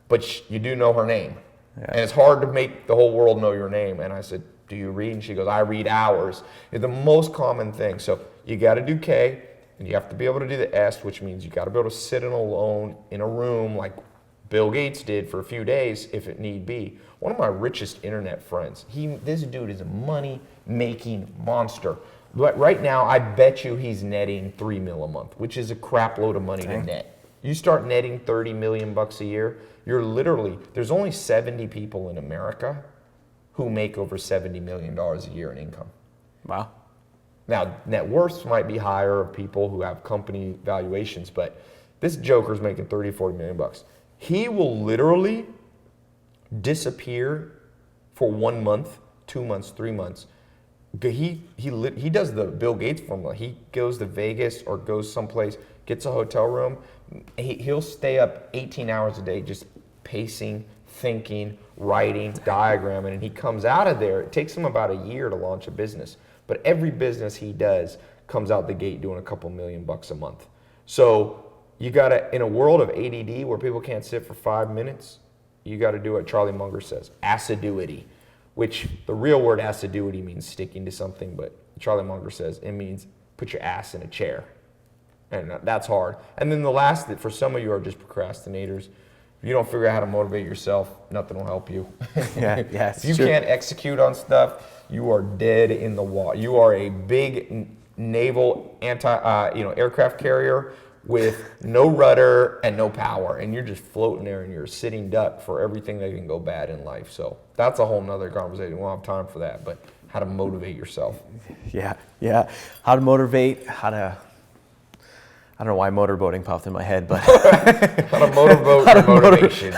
but you do know her name. Yeah. And it's hard to make the whole world know your name. And I said, do you read? And she goes, I read hours. It's the most common thing. So you got to do K. And you have to be able to do the S, which means you got to be able to sit alone in a room like Bill Gates did for a few days if it need be. One of my richest internet friends, this dude is a money-making monster. But right now, I bet you he's netting $3 million a month, which is a crap load of money to net. You start netting $30 million a year, there's only 70 people in America who make over $70 million a year in income. Wow. Now, net worths might be higher of people who have company valuations, but this joker's making 30, 40 million bucks. He will literally disappear for 1 month, 2 months, 3 months. He does the Bill Gates formula. He goes to Vegas or goes someplace, gets a hotel room. He'll stay up 18 hours a day just pacing, thinking, writing, diagramming, and he comes out of there. It takes him about a year to launch a business. But every business he does comes out the gate doing a couple $1 million a month. So you gotta, in a world of ADD where people can't sit for 5 minutes, you gotta do what Charlie Munger says, assiduity, which the real word assiduity means sticking to something, but Charlie Munger says it means put your ass in a chair. And that's hard. And then the last, that for some of you are just procrastinators. If you don't figure out how to motivate yourself, nothing will help you. If you can't execute on stuff, you are dead in the water. You are a big naval aircraft carrier with no rudder and no power, and you're just floating there and you're a sitting duck for everything that can go bad in life. So that's a whole nother conversation. We don't have time for that, but how to motivate yourself. Yeah. How to motivate, I don't know why motorboating popped in my head, but how to motorboat your motivation.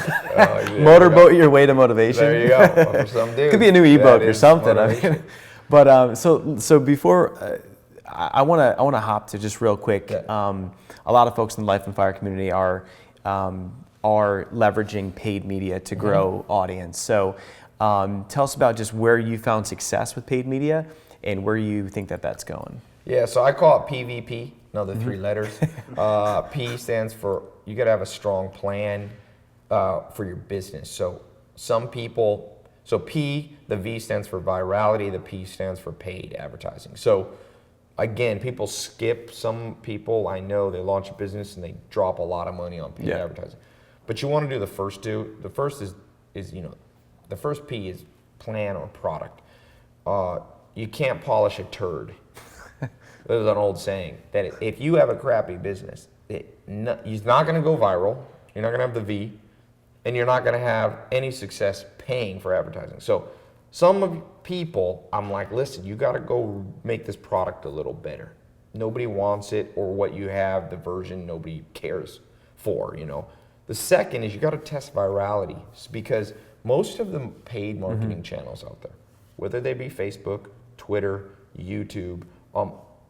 Motorboat your way to motivation. There you go. For some dudes, could be a new ebook or something. I mean, but so before I want to hop to just real quick. Yeah. A lot of folks in the Life and Fire community are leveraging paid media to grow audience. So tell us about just where you found success with paid media and where you think that's going. Yeah, so I call it PVP. Another 3 letters. P stands for, you got to have a strong plan for your business. So P, the V stands for virality, the P stands for paid advertising. So again, people skip, some people I know, they launch a business and they drop a lot of money on paid advertising. But you want to do the first two. The first is the first P is plan or product. You can't polish a turd. There's an old saying that if you have a crappy business, it's not going to go viral, you're not going to have the V, and you're not going to have any success paying for advertising. So some people, I'm like, listen, you got to go make this product a little better. Nobody wants it, or what you have, the version nobody cares for, The second is you got to test virality, because most of the paid marketing channels out there, whether they be Facebook, Twitter, YouTube,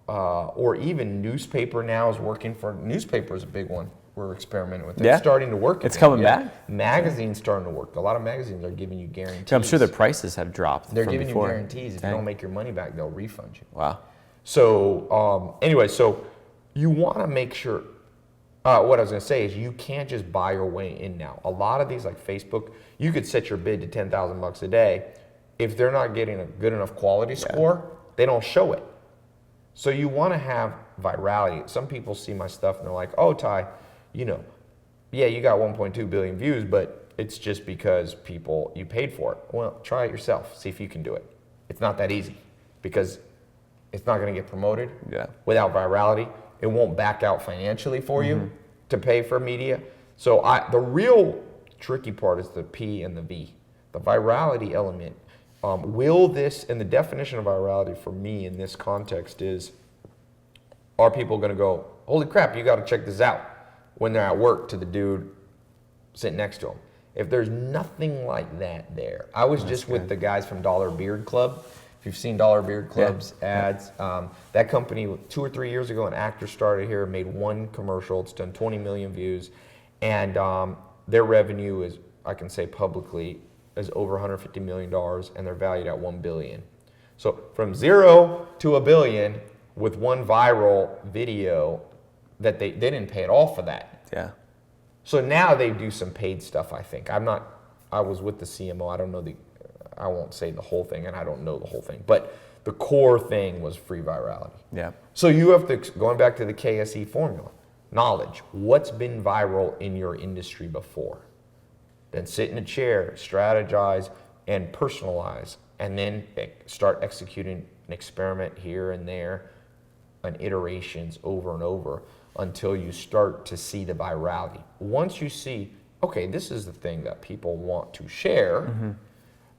or even newspaper now is working for, newspaper is a big one. We're experimenting with it. Yeah. It's starting to work. It's coming back? Magazines starting to work. A lot of magazines are giving you guarantees. I'm sure the prices have dropped. They're giving before. you guarantees. If you don't make your money back, they'll refund you. Wow. So anyway, so you want to make sure, what I was going to say is you can't just buy your way in now. A lot of these, like Facebook, you could set your bid to $10,000 a day. If they're not getting a good enough quality score, they don't show it. So you want to have virality. Some people see my stuff and they're like, oh, Tai, you got 1.2 billion views, but it's just because you paid for it. Well, try it yourself. See if you can do it. It's not that easy because it's not going to get promoted without virality. It won't back out financially for you to pay for media. So the real tricky part is the P and the V, the virality element. Will this, and the definition of virality for me in this context is, are people going to go, holy crap, you got to check this out when they're at work to the dude sitting next to them? If there's nothing like that there. I was just with the guys from Dollar Beard Club. If you've seen Dollar Beard Club's ads, that company 2 or 3 years ago, an actor started here, made one commercial. It's done 20 million views. And their revenue is, I can say publicly, is over $150 million, and they're valued at $1 billion. So from 0 to $1 billion with one viral video that they didn't pay at all for that. Yeah. So now they do some paid stuff, I think. I was with the CMO. I don't know I won't say the whole thing, and I don't know the whole thing. But the core thing was free virality. Yeah. So you have to, going back to the KSE formula, knowledge. What's been viral in your industry before? Then sit in a chair, strategize, and personalize, and then start executing an experiment here and there, and iterations over and over until you start to see the virality. Once you see, okay, this is the thing that people want to share,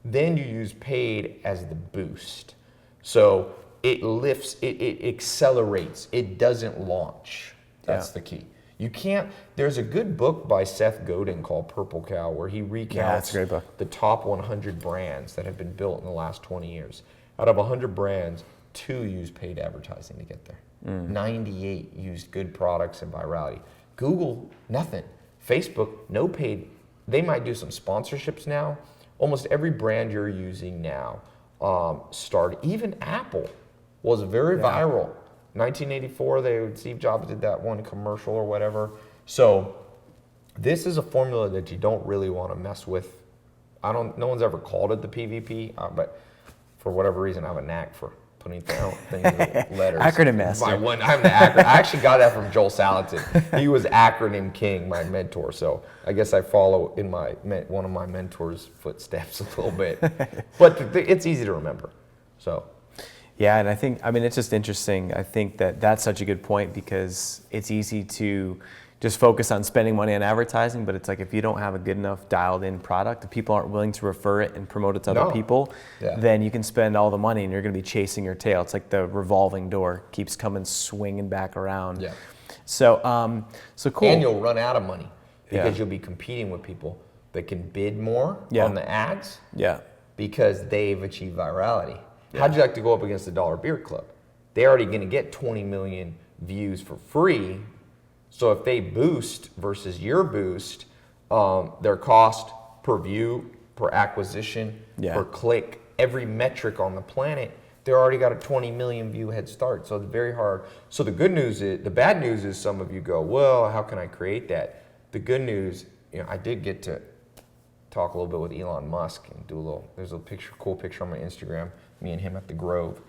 then you use paid as the boost. So it lifts, it accelerates, it doesn't launch. That's the key. You can't, there's a good book by Seth Godin called Purple Cow where he recounts that's a great book. the top 100 brands that have been built in the last 20 years. Out of 100 brands, 2 use paid advertising to get there. 98 used good products and virality. Google, nothing. Facebook, no paid. They might do some sponsorships now. Almost every brand you're using now started. Even Apple was very viral. 1984, Steve Jobs did that one commercial or whatever. So this is a formula that you don't really want to mess with. No one's ever called it the PVP, but for whatever reason, I have a knack for putting down things in letters. Acronym master. I'm the acronym. I actually got that from Joel Salatin. He was acronym king, my mentor. So I guess I follow in one of my mentor's footsteps a little bit. But it's easy to remember. So. Yeah, and it's just interesting. I think that's such a good point because it's easy to just focus on spending money on advertising, but it's like if you don't have a good enough dialed in product, if people aren't willing to refer it and promote it to other people, then you can spend all the money and you're going to be chasing your tail. It's like the revolving door keeps coming swinging back around. Yeah. So cool. And you'll run out of money because you'll be competing with people that can bid more on the ads because they've achieved virality. Yeah. How'd you like to go up against the Dollar Beard Club? They're already going to get 20 million views for free. So if they boost versus your boost, their cost per view, per acquisition, per click, every metric on the planet, they're already got a 20 million view head start. So it's very hard. So the bad news is some of you go, well, how can I create that? The good news, I did get to talk a little bit with Elon Musk and there's a cool picture on my Instagram, me and him at the Grove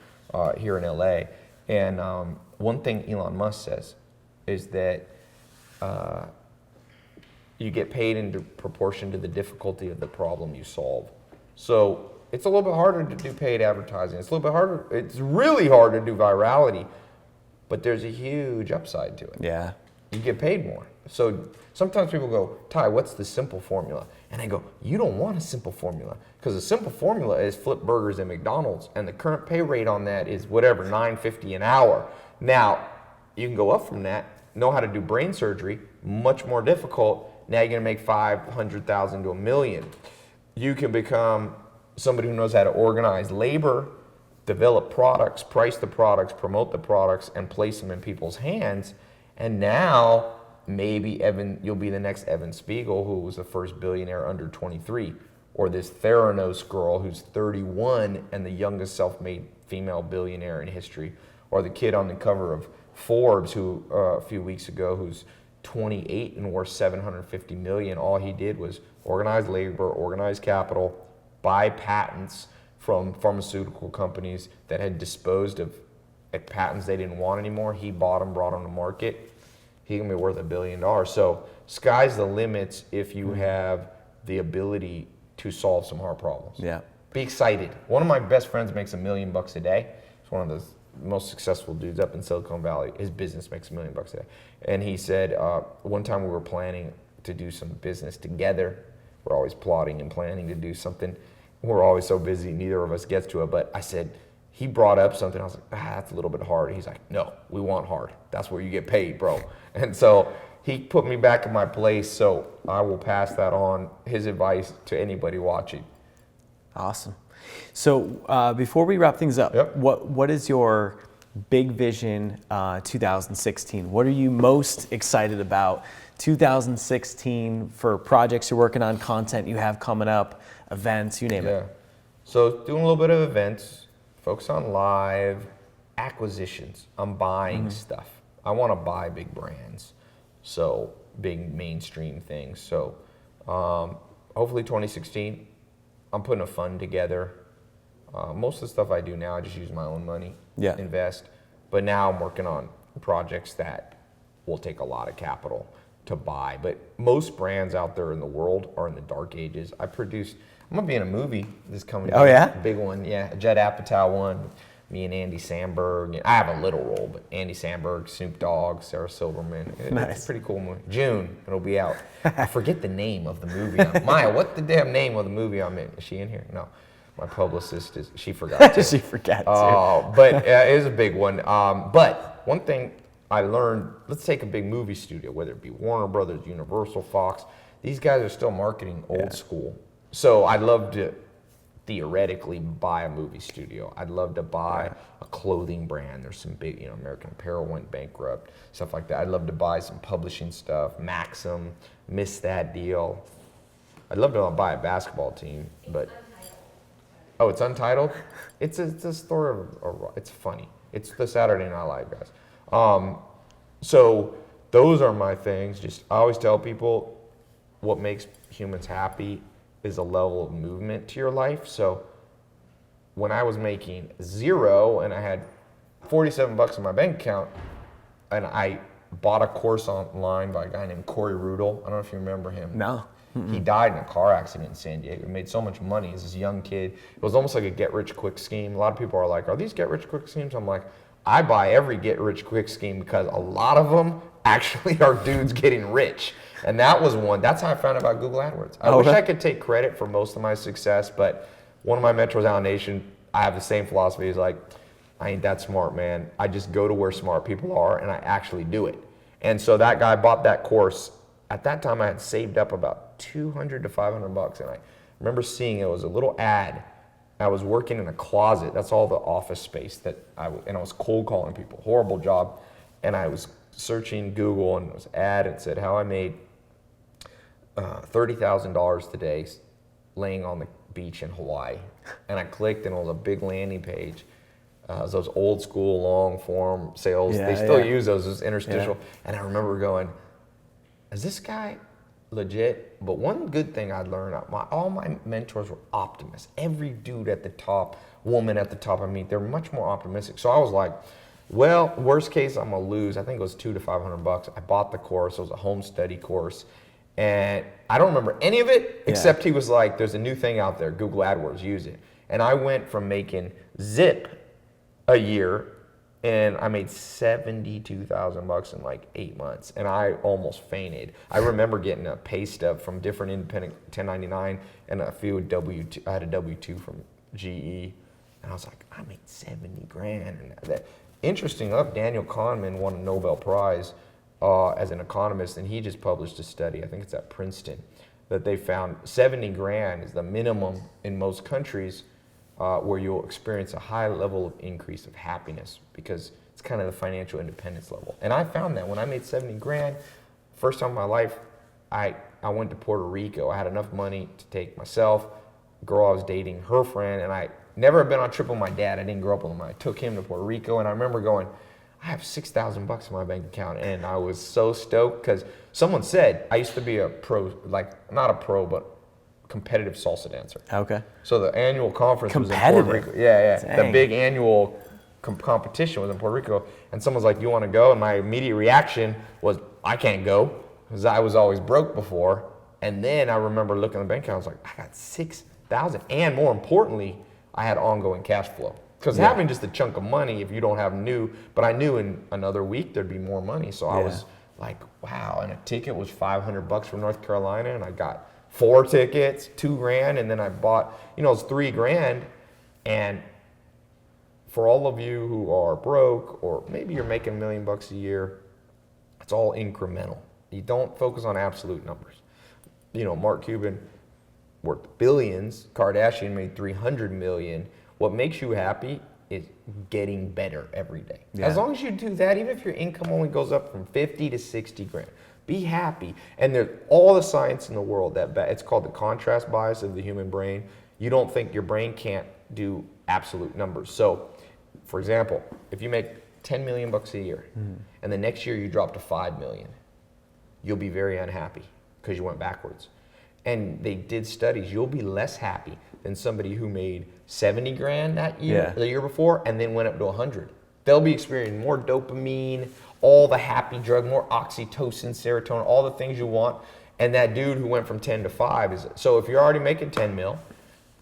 here in LA. And one thing Elon Musk says is that you get paid in proportion to the difficulty of the problem you solve. So it's a little bit harder to do paid advertising. It's really hard to do virality, but there's a huge upside to it. Yeah. You get paid more. So sometimes people go, Tai, what's the simple formula? And I go, you don't want a simple formula because a simple formula is flip burgers at McDonald's and the current pay rate on that is whatever, $9.50 an hour. Now, you can go up from that, know how to do brain surgery, much more difficult. Now you're gonna make $500,000 to $1 million. You can become somebody who knows how to organize labor, develop products, price the products, promote the products, and place them in people's hands. And now, maybe you'll be the next Evan Spiegel, who was the first billionaire under 23, or this Theranos girl who's 31 and the youngest self-made female billionaire in history, or the kid on the cover of Forbes who a few weeks ago who's 28 and worth $750 million. All he did was organize labor, organize capital, buy patents from pharmaceutical companies that had disposed of patents they didn't want anymore. He bought them, brought them to market. He can be worth $1 billion. So sky's the limits if you have the ability to solve some hard problems. Yeah. Be excited. One of my best friends makes $1 million a day. He's one of the most successful dudes up in Silicon Valley. His business makes $1 million a day. And he said, one time we were planning to do some business together. We're always plotting and planning to do something. We're always so busy, neither of us gets to it. But I said, he brought up something. I was like, that's a little bit hard. He's like, no, we want hard. That's where you get paid, bro. And so he put me back in my place. So I will pass that on, his advice, to anybody watching. Awesome. So before we wrap things up, Yep. what is your big vision 2016? What are you most excited about 2016 for projects you're working on, content you have coming up, events, you name it? So doing a little bit of events, focus on live, acquisitions. I'm buying stuff. I want to buy big brands, so big mainstream things. So hopefully 2016, I'm putting a fund together. Most of the stuff I do now, I just use my own money, invest. But now I'm working on projects that will take a lot of capital to buy. But most brands out there in the world are in the dark ages. I'm gonna be in a movie this coming year. Oh yeah? Big one, yeah. A Judd Apatow one. Me and Andy Samberg. I have a little role, but Andy Samberg, Snoop Dogg, Sarah Silverman. Nice. It's a pretty cool movie. June, it'll be out. I forget the name of the movie. Maya, what the damn name of the movie I'm in? Is she in here? No. My publicist she forgot. She forgot too. But it is a big one. But one thing I learned, let's take a big movie studio, whether it be Warner Brothers, Universal, Fox. These guys are still marketing old school. So I'd love to theoretically buy a movie studio. I'd love to buy a clothing brand. There's some big, American Apparel went bankrupt, stuff like that. I'd love to buy some publishing stuff. Maxim, missed that deal. I'd love to buy a basketball team, but it's Untitled. It's a story of it's funny. It's the Saturday Night Live guys. So those are my things. I always tell people what makes humans happy is a level of movement to your life. So when I was making $0 and I had $47 in my bank account, and I bought a course online by a guy named Corey Rudel. I don't know if you remember him. No. He died in a car accident in San Diego. He made so much money as this young kid. It was almost like a get-rich-quick scheme. A lot of people are like, are these get-rich-quick schemes? I'm like, I buy every get-rich-quick scheme because a lot of them actually are dudes getting rich. And that was one. That's how I found out about Google AdWords. I wish I could take credit for most of my success, but one of my mentors out in Nation, I have the same philosophy. He's like, I ain't that smart, man. I just go to where smart people are and I actually do it. And so that guy bought that course. At that time, I had saved up about $200 to $500, and I remember seeing it was a little ad. I was working in a closet. That's all the office space and I was cold calling people. Horrible job. And I was searching Google, and it was an ad. It said how I made $30,000 today laying on the beach in Hawaii. And I clicked, and it was a big landing page. Those old school long form sales. They still use those as interstitial. And I remember going, is this guy legit? But one good thing I learned, all my mentors were optimists. Every dude at the top, woman at the top I meet, they're much more optimistic. So I was like, well, worst case, I'm gonna lose. I think it was $200 to $500. I bought the course. It was a home study course. And I don't remember any of it, except he was like, there's a new thing out there, Google AdWords, use it. And I went from making zip a year, and I made $72,000 in like 8 months, and I almost fainted. I remember getting a pay stub from different independent 1099 and a few W2. I had a W2 from GE, and I was like, I made 70 grand. And interesting enough, Daniel Kahneman won a Nobel Prize as an economist, and he just published a study. I think it's at Princeton, that they found 70 grand is the minimum in most countries. Where you'll experience a high level of increase of happiness, because it's kind of the financial independence level. And I found that when I made 70 grand, first time in my life, I went to Puerto Rico. I had enough money to take myself, girl I was dating, her friend, and I never had been on a trip with my dad. I didn't grow up with him. I took him to Puerto Rico, and I remember going, I have $6,000 in my bank account, and I was so stoked because someone said I used to be a pro, like not a pro, but competitive salsa dancer. Okay. So the annual conference was in Puerto Rico. Yeah. Dang. The big annual competition was in Puerto Rico, and someone's like, "You want to go?" And my immediate reaction was, "I can't go," because I was always broke before, And then I remember looking at the bank account, I was like, I got 6,000. And more importantly, I had ongoing cash flow. Because having just a chunk of money, if you don't have but I knew in another week there'd be more money. So I was like, wow. And a ticket was $500 from North Carolina, and I got 4 tickets, $2,000, and then I bought, it was $3,000. And for all of you who are broke, or maybe you're making $1 million a year, it's all incremental. You don't focus on absolute numbers. Mark Cuban worth billions. Kardashian made 300 million. What makes you happy is getting better every day. Yeah. As long as you do that, even if your income only goes up from 50 to 60 grand, be happy. And there's all the science in the world it's called the contrast bias of the human brain. You don't think your brain can't do absolute numbers. So, for example, if you make 10 million bucks a year, and the next year you drop to 5 million, you'll be very unhappy because you went backwards. And they did studies, you'll be less happy than somebody who made 70 grand that year, the year before, and then went up to 100. They'll be experiencing more dopamine, all the happy drug, more oxytocin, serotonin, all the things you want. And that dude who went from 10 to 5 so if you're already making 10 mil,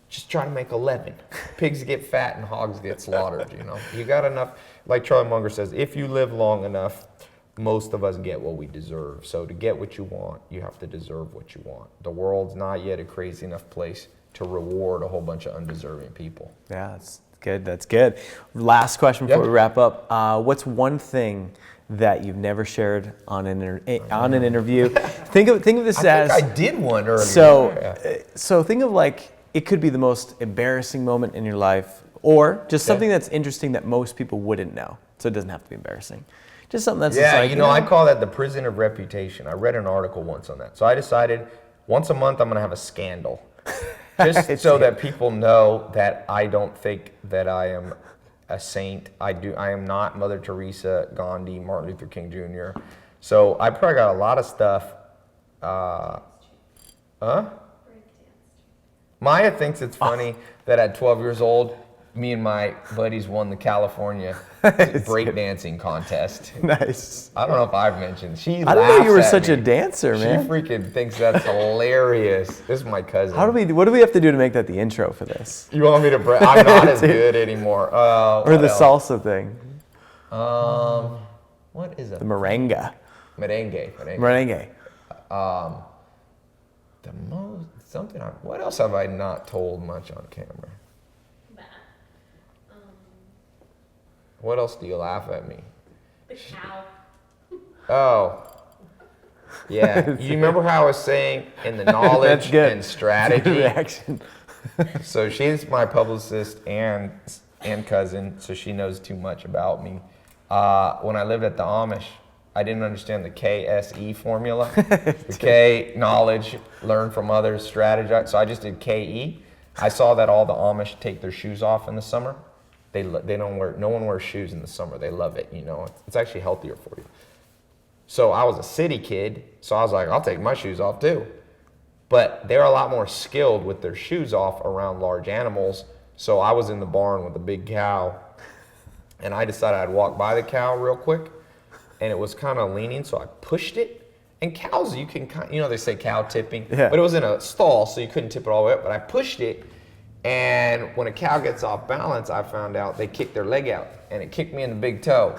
just try to make 11. Pigs get fat and hogs get slaughtered, You got enough, like Charlie Munger says, if you live long enough, most of us get what we deserve. So to get what you want, you have to deserve what you want. The world's not yet a crazy enough place to reward a whole bunch of undeserving people. Yeah, that's good. That's good. Last question before we wrap up. What's one thing that you've never shared on an interview? Think of this as. I think I did one earlier. So think of it could be the most embarrassing moment in your life, or just something that's interesting that most people wouldn't know. So it doesn't have to be embarrassing. Just something that's I call that the prison of reputation. I read an article once on that. So I decided once a month I'm going to have a scandal. Just so that people know that I don't think that I am a saint. I am not Mother Teresa, Gandhi, Martin Luther King Jr. So I probably got a lot of stuff. Maya thinks it's funny that at 12 years old, me and my buddies won the California breakdancing contest. Nice. I don't know if I've mentioned. I didn't know you were such a dancer, man. She freaking thinks that's hilarious. This is my cousin. What do we have to do to make that the intro for this? You want me to I'm not as good anymore. Or the salsa thing. What is it? The merengue. Merengue. What else have I not told much on camera? What else do you laugh at me? The cow. Oh. Yeah. You remember how I was saying in the knowledge and strategy? Good reaction. So she's my publicist and cousin, so she knows too much about me. When I lived at the Amish, I didn't understand the KSE formula. The K, knowledge, learn from others, strategize. So I just did KE. I saw that all the Amish take their shoes off in the summer. They don't wear, no one wears shoes in the summer. They love it, It's actually healthier for you. So I was a city kid, so I was like, I'll take my shoes off too. But they're a lot more skilled with their shoes off around large animals. So I was in the barn with a big cow, and I decided I'd walk by the cow real quick, and it was kind of leaning, so I pushed it. And cows, you can, they say cow tipping, but it was in a stall, so you couldn't tip it all the way up. But I pushed it. And when a cow gets off balance, I found out they kick their leg out, and it kicked me in the big toe.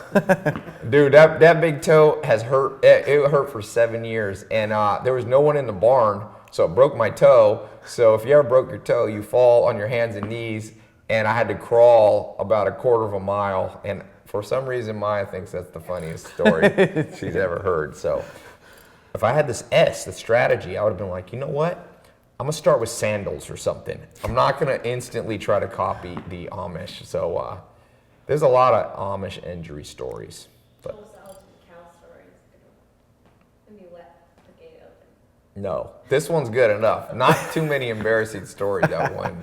Dude, that big toe has hurt. It hurt for 7 years, and there was no one in the barn, so it broke my toe. So if you ever broke your toe, you fall on your hands and knees, and I had to crawl about 1/4 mile. And for some reason, Maya thinks that's the funniest story she's ever heard. So if I had this the strategy, I would have been like, you know what? I'm gonna start with sandals or something. I'm not gonna instantly try to copy the Amish. So there's a lot of Amish injury stories. But cow stories. When you let the gate open. No, this one's good enough. Not too many embarrassing stories. I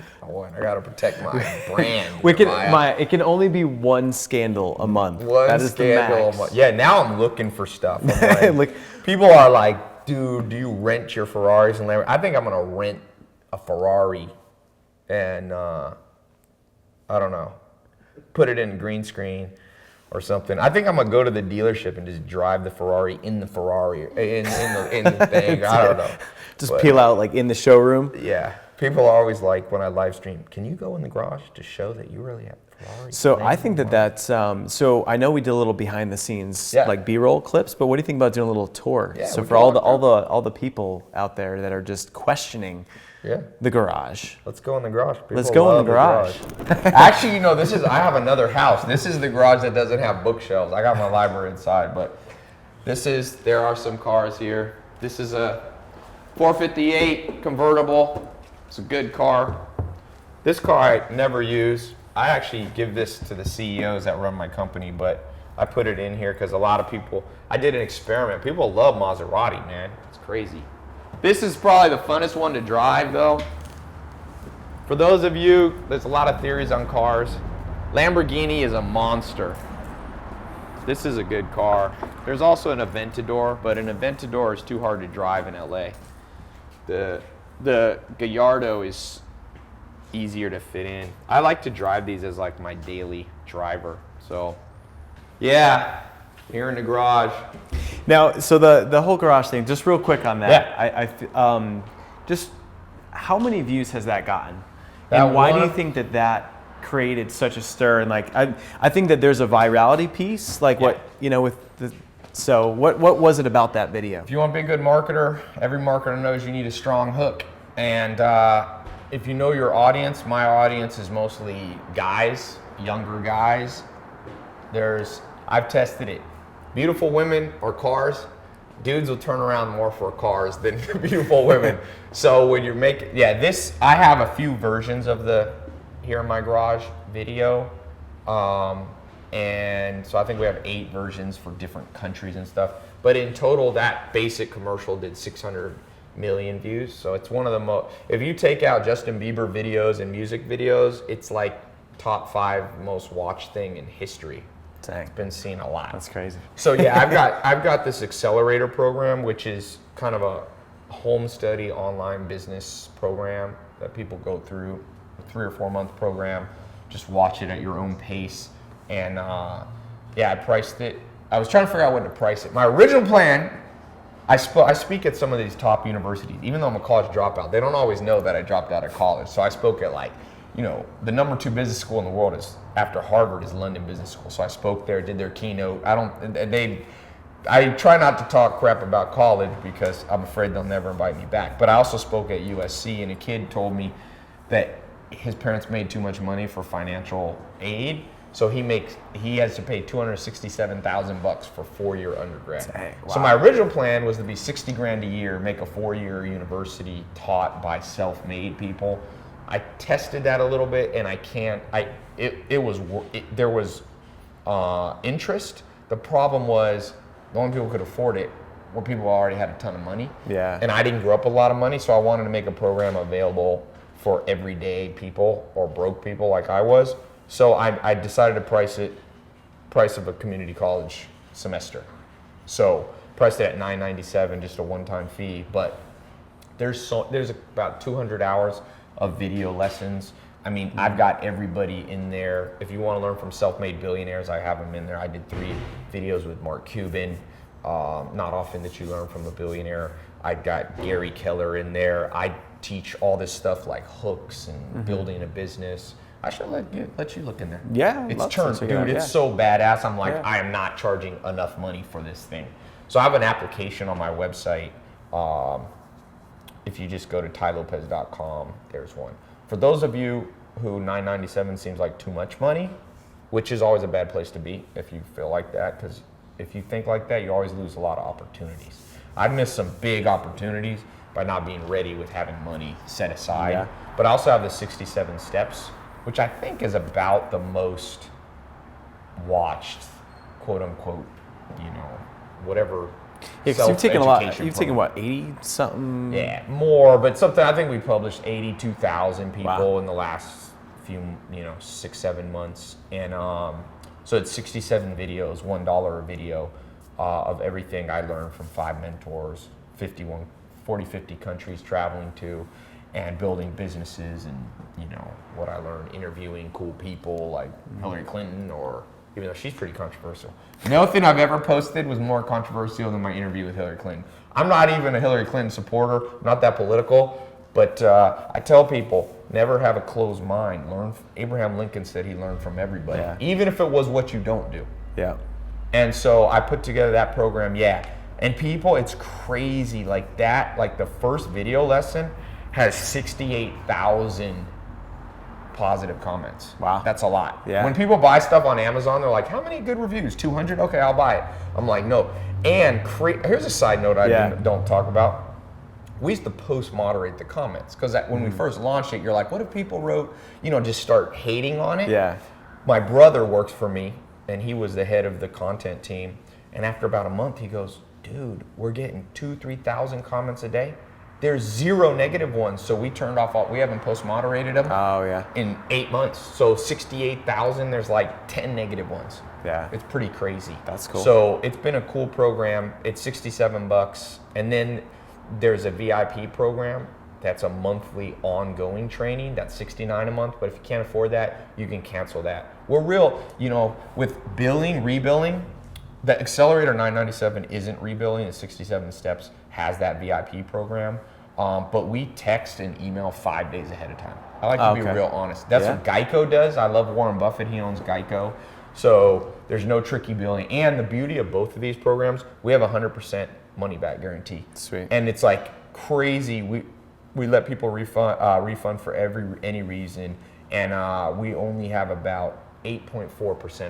gotta protect my brand. It can only be one scandal a month. That is scandal the max. a month. Yeah, now I'm looking for stuff. I'm like, people are like, dude, do you rent your Ferraris and Lamborghinis? I think I'm gonna rent a Ferrari and I don't know, put it in green screen, or something. I think I'm gonna go to the dealership and just drive the Ferrari in the Ferrari in the thing. I don't know. Just peel out like in the showroom. Yeah. People are always like when I live stream, can you go in the garage to show that you really have Ferrari? So I think that's, so I know we did a little behind the scenes, like B-roll clips, but what do you think about doing a little tour? Yeah, so for all the people out there that are just questioning the garage. Let's go in the garage. Let's go in the garage. Actually, I have another house. This is the garage that doesn't have bookshelves. I got my library inside, but there are some cars here. This is a 458 convertible. It's a good car. This car I never use. I actually give this to the CEOs that run my company, but I put it in here because a lot of people, I did an experiment. People love Maserati, man. It's crazy. This is probably the funnest one to drive though. For those of you, there's a lot of theories on cars. Lamborghini is a monster. This is a good car. There's also an Aventador, but an Aventador is too hard to drive in LA. The Gallardo is easier to fit in. I like to drive these as like my daily driver. So yeah, here in the garage. Now, so the whole garage thing, just real quick on that. Yeah. Just how many views has that gotten? That And why do one- you think that created such a stir? And like, I think that there's a virality piece, like what, with the, so what was it about that video? If you want to be a good marketer, every marketer knows you need a strong hook. And if you know your audience, my audience is mostly guys, younger guys. I've tested it. Beautiful women or cars, dudes will turn around more for cars than beautiful women. So when you're making, I have a few versions of the Here in My Garage video. And so I think we have 8 versions for different countries and stuff. But in total, that basic commercial did 600 million views. So it's one of the most, if you take out Justin Bieber videos and music videos, it's like top 5 most watched thing in history. Dang. It's been seen a lot. That's crazy. So yeah, I've got this accelerator program, which is kind of a home study online business program that people go through, a 3 or 4 month program. Just watch it at your own pace. And I priced it. I was trying to figure out what to price it. My original plan, I speak at some of these top universities. Even though I'm a college dropout, they don't always know that I dropped out of college. So I spoke at the number 2 business school in the world is after Harvard is London Business School. So I spoke there, did their keynote. I try not to talk crap about college because I'm afraid they'll never invite me back. But I also spoke at USC, and a kid told me that his parents made too much money for financial aid. So he has to pay $267,000 for 4-year undergrad. Dang, wow. So my original plan was to be $60,000 a year, make a 4-year university taught by self-made people. I tested that a little bit, and there was interest. The problem was the only people who could afford it were people who already had a ton of money. Yeah. And I didn't grow up with a lot of money, so I wanted to make a program available for everyday people or broke people like I was. So I decided to price of a community college semester. So priced it at $997, just a one-time fee. But there's about 200 hours of video lessons. I mean, I've got everybody in there. If you want to learn from self-made billionaires, I have them in there. I did 3 videos with Mark Cuban. Not often that you learn from a billionaire. I got Gary Keller in there. I teach all this stuff like hooks and building a business. I should let you look in there. Yeah, it's love turned, to dude. check it out, It's so badass. I'm like, Yeah. I am not charging enough money for this thing. So I have an application on my website. If you just go to tailopez.com, there's one. For those of you who $997 seems like too much money, which is always a bad place to be if you feel like that, because if you think like that, you always lose a lot of opportunities. I've missed some big opportunities by not being ready with having money set aside. Yeah. But I also have the 67 steps, which I think is about the most watched, quote unquote, whatever. Yeah, because you've taken a lot. self-education You've taken program. what, 80 something? Yeah, more, but something. I think we published 82,000 people Wow. in the last few, 6-7 months, and so it's 67 videos, $1 a video, of everything I learned from 5 mentors, 50 countries traveling to, and building businesses, and what I learned interviewing cool people like Hillary Clinton or even though she's pretty controversial. Nothing I've ever posted was more controversial than my interview with Hillary Clinton. I'm not even a Hillary Clinton supporter, not that political, but I tell people, never have a closed mind. Abraham Lincoln said he learned from everybody, even if it was what you don't do. Yeah. And so I put together that program, And people, it's crazy, like that, like the first video lesson has 68,000 positive comments. Wow. That's a lot. Yeah. When people buy stuff on Amazon, they're like, how many good reviews? 200? Okay, I'll buy it. I'm like, no. And here's a side note I don't talk about. We used to post-moderate the comments because when we first launched it, you're like, what if people wrote, just start hating on it? Yeah. My brother works for me, and he was the head of the content team. And after about a month, he goes, dude, we're getting 2,000-3,000 comments a day. There's 0 negative ones, so we turned off we haven't post-moderated them in 8 months. So 68,000, there's like 10 negative ones. Yeah. It's pretty crazy. That's cool. So it's been a cool program. It's $67. And then there's a VIP program that's a monthly ongoing training. That's $69 a month. But if you can't afford that, you can cancel that. We're real, with rebilling, the Accelerator 997 isn't rebilling. It's 67 steps, has that VIP program. But we text and email 5 days ahead of time. I like to be real honest. That's what Geico does. I love Warren Buffett. He owns Geico. So there's no tricky billing. And the beauty of both of these programs, we have 100% money back guarantee. Sweet. And it's like crazy. We let people refund for any reason. And we only have about 8.4%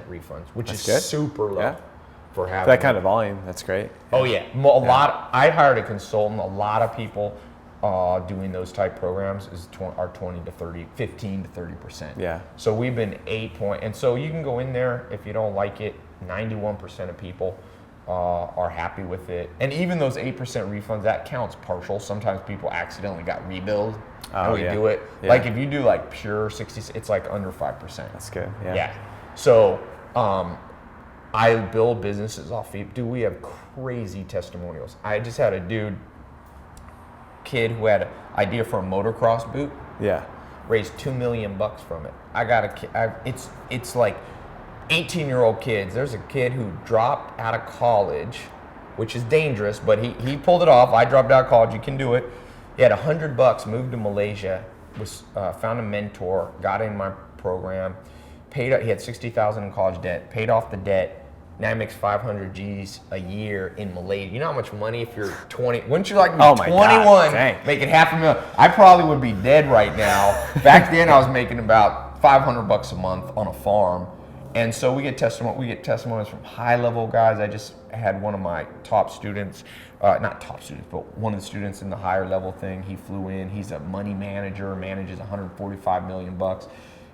refunds, which is good. super low. Yeah. For having that kind of volume, that's great. Oh yeah, lot. I hired a consultant. A lot of people doing those type programs are 20 to 30, 15 to 30%. Yeah. So we've been 8 point, and so you can go in there if you don't like it. 91% of people are happy with it, and even those 8% refunds, that counts partial. Sometimes people accidentally got rebilled, and we do it. Yeah. Like if you do like pure 60, it's like under 5%. That's good. Yeah. Yeah. So. I build businesses off it. Dude, we have crazy testimonials. I just had a kid who had an idea for a motocross boot. Yeah. Raised $2 million from it. I got a kid. It's like 18-year-old kids. There's a kid who dropped out of college, which is dangerous, but he pulled it off. I dropped out of college. You can do it. He had $100, moved to Malaysia, found a mentor, got in my program, paid. He had $60,000 in college debt, paid off the debt. Now he makes 500 G's a year in Malaysia. You know how much money if you're 20? Wouldn't you like to be 21, making $500,000? I probably would be dead right now. Back then I was making about $500 a month on a farm. And so we get testimonies from high-level guys. I just had one of my top students, not top students, but one of the students in the higher level thing. He flew in. He's a money manager, manages $145 million.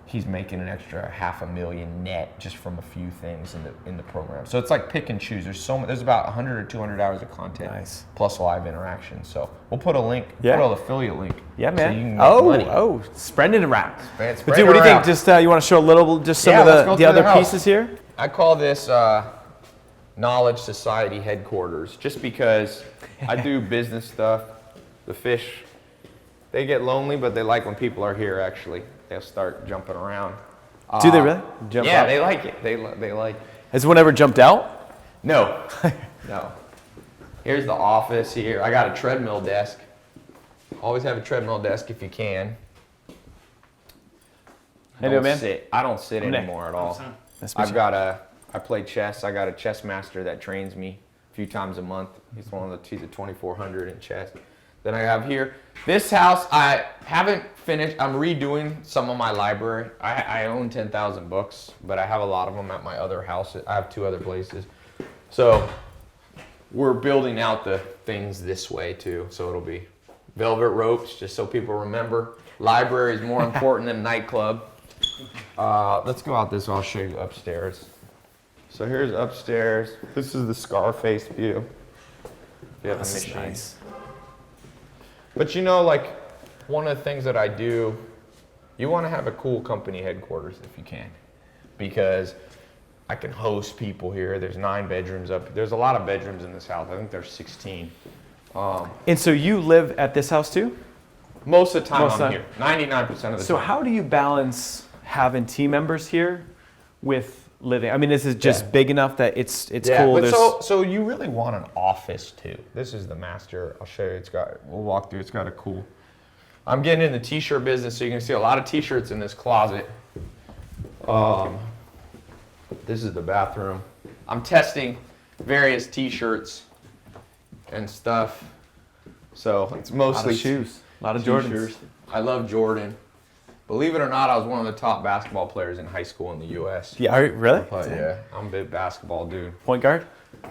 He's making an extra $500,000 net just from a few things in the program. So it's like pick and choose. There's about 100 or 200 hours of content, plus live interaction. So we'll put a link, put an affiliate link. Yeah, man. So you can make money. Spreading it around. But dude, what do you think? Just you want to show a little, just some of the other pieces here? I call this Knowledge Society headquarters, just because I do business stuff. The fish, they get lonely, but they like when people are here. Actually, they'll start jumping around. Do they really? Jump out? They like it. They like. Has one ever jumped out? No, no. Here's the office here. I got a treadmill desk. Always have a treadmill desk if you can. How you doing, man? I don't sit anymore at all. I play chess. I got a chess master that trains me a few times a month. He's a 2400 in chess. Then I have here, this house, I haven't finished. I'm redoing some of my library. I own 10,000 books, but I have a lot of them at my other house. I have 2 other places. So we're building out the things this way too. So it'll be velvet ropes, just so people remember. Library is more important than a nightclub. Let's go out this way. I'll show you upstairs. So here's upstairs. This is the Scarface view. You have a machine. Nice. But like one of the things that I do, you want to have a cool company headquarters if you can, because I can host people here. There's 9 bedrooms up. There's a lot of bedrooms in this house. I think there's 16. And so you live at this house too? Most of the time I'm here. 99% of the time. So how do you balance having team members here with living? I mean, this is just big enough that it's Yeah, cool. but so you really want an office too. This is the master. I'll show you. We'll walk through. It's got a cool. I'm getting in the t-shirt business, so you can see a lot of t-shirts in this closet. This is the bathroom. I'm testing various t-shirts and stuff. So it's mostly a lot of shoes, a lot of t-shirts. Jordans. I love Jordan. Believe it or not, I was one of the top basketball players in high school in the U.S. Yeah, really? Yeah, I'm a big basketball dude. Point guard?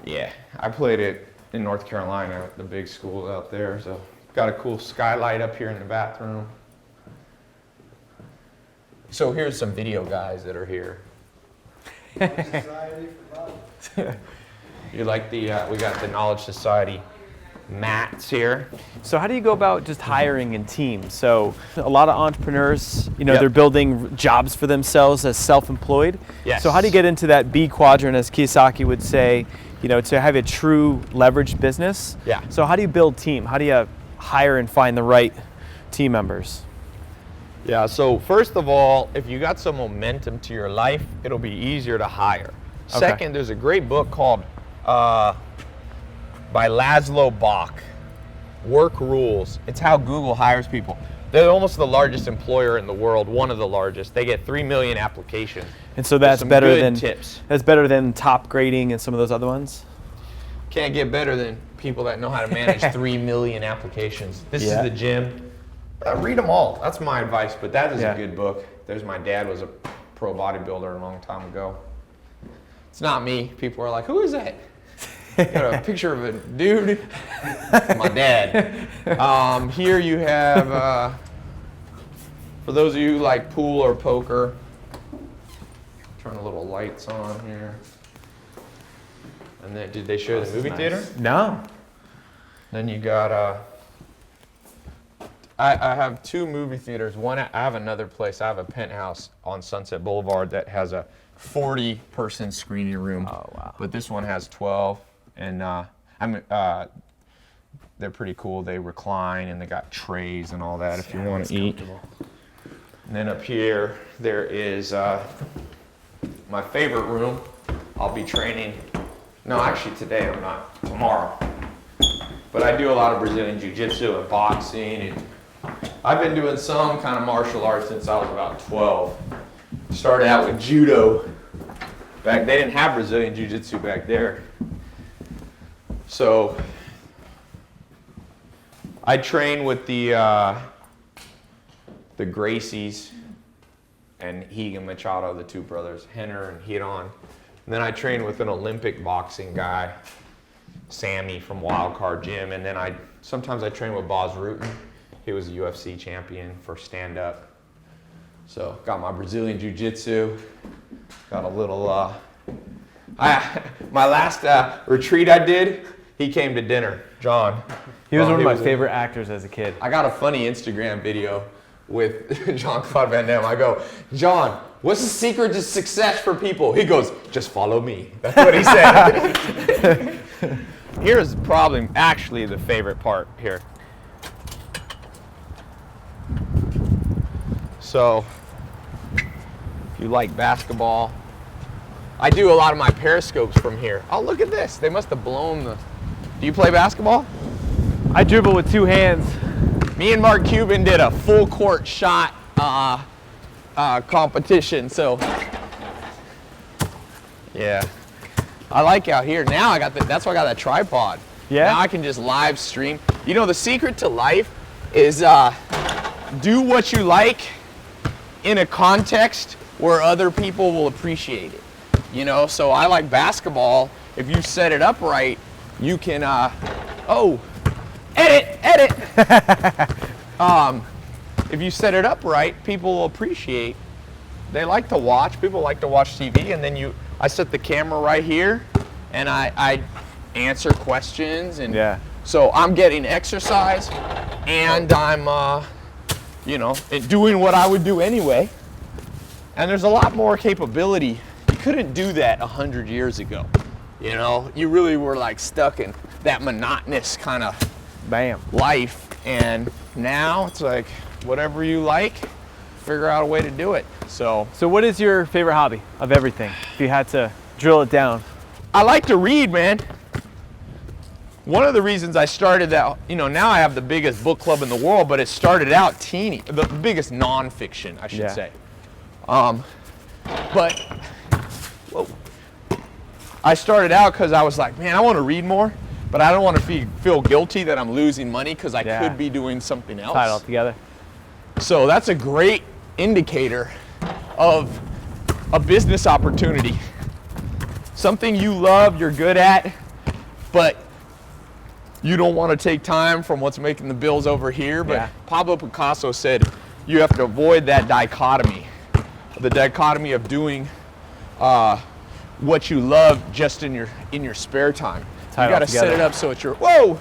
Yeah, I played it in North Carolina at the big school out there. So got a cool skylight up here in the bathroom. So here's some video guys that are here. You like the, we got the Knowledge Society mats here. So how do you go about just hiring in teams? So a lot of entrepreneurs, you know, Yep. they're building jobs for themselves as self-employed. Yes. So how do you get into that B quadrant, as Kiyosaki would say, you know, to have a true leveraged business? Yeah. So how do you build team? How do you hire and find the right team members? Yeah, so first of all, if you got some momentum to your life, it'll be easier to hire. Okay. Second, there's a great book called by Laszlo Bock, Work Rules. It's how Google hires people. They're almost the largest employer in the world, one of the largest. They get 3 million applications. And so There's that's some better good than tips. That's better than top grading and some of those other ones. Can't get better than people that know how to manage 3 million applications. This Yeah. is the gym. Read them all. That's my advice, but that is Yeah. a good book. There's my dad was a pro bodybuilder a long time ago. It's not me. People are like, who is that? Got a picture of a dude. My dad. Here you have, for those of you who like pool or poker, turn the little lights on here. And then, did they show the movie theater? No. Then you got, I have 2 movie theaters. One, I have another place. I have a penthouse on Sunset Boulevard that has a 40-person screening room. Oh, wow. But this one has 12, and they're pretty cool. They recline, and they got trays and all that if you want to eat. And then up here, there is my favorite room. I'll be training. No, actually today I'm not. Tomorrow. But I do a lot of Brazilian Jiu-Jitsu and boxing, and I've been doing some kind of martial arts since I was about 12. Started out with judo. They didn't have Brazilian Jiu-Jitsu back there. So I train with the Gracies and Higan Machado, the 2 brothers, Henner and Hiron. And then I train with an Olympic boxing guy, Sammy from Wildcard Gym, and then sometimes I train with Boz Rutan. He was a UFC champion for stand-up. So got my Brazilian Jiu-Jitsu, got a little, my last retreat I did, he came to dinner, John. He was one of my favorite actors as a kid. I got a funny Instagram video with Jean-Claude Van Damme. I go, John, what's the secret to success for people? He goes, just follow me. That's what he said. Here's probably actually the favorite part here. So, if you like basketball, I do a lot of my periscopes from here. Oh, look at this. They must have blown the... Do you play basketball? I dribble with 2 hands. Me and Mark Cuban did a full court shot competition, so yeah. I like out here. Now I got that's why I got that tripod. Yeah? Now I can just live stream. You know, the secret to life is do what you like in a context where other people will appreciate it. You know, so I like basketball. If you set it up right, you can, edit. If you set it up right, people will appreciate. They like to watch. People like to watch TV, and then I set the camera right here, and I answer questions, and so I'm getting exercise, and I'm, doing what I would do anyway. And there's a lot more capability. You couldn't do that 100 years ago. You know, you really were like stuck in that monotonous kind of Bam. life, and now it's like whatever you like, figure out a way to do it. So what is your favorite hobby of everything? If you had to drill it down. I like to read, man. One of the reasons I started that, now I have the biggest book club in the world, but it started out teeny, the biggest nonfiction, I should say. But whoa, I started out because I was like, man, I want to read more, but I don't want to feel guilty that I'm losing money because I could be doing something else. Tie it all together. So that's a great indicator of a business opportunity. Something you love, you're good at, but you don't want to take time from what's making the bills over here. But Pablo Picasso said you have to avoid that dichotomy. The dichotomy of doing what you love just in your spare time. You got to set it up so it's your, whoa,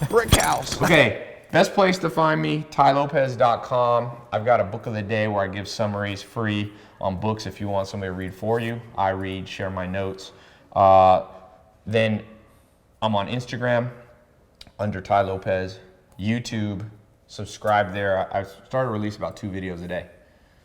brick house. Okay, best place to find me, tailopez.com. I've got a book of the day where I give summaries free on books if you want somebody to read for you. I read, share my notes. Then I'm on Instagram under Tai Lopez, YouTube, subscribe there. I started to release about 2 videos a day.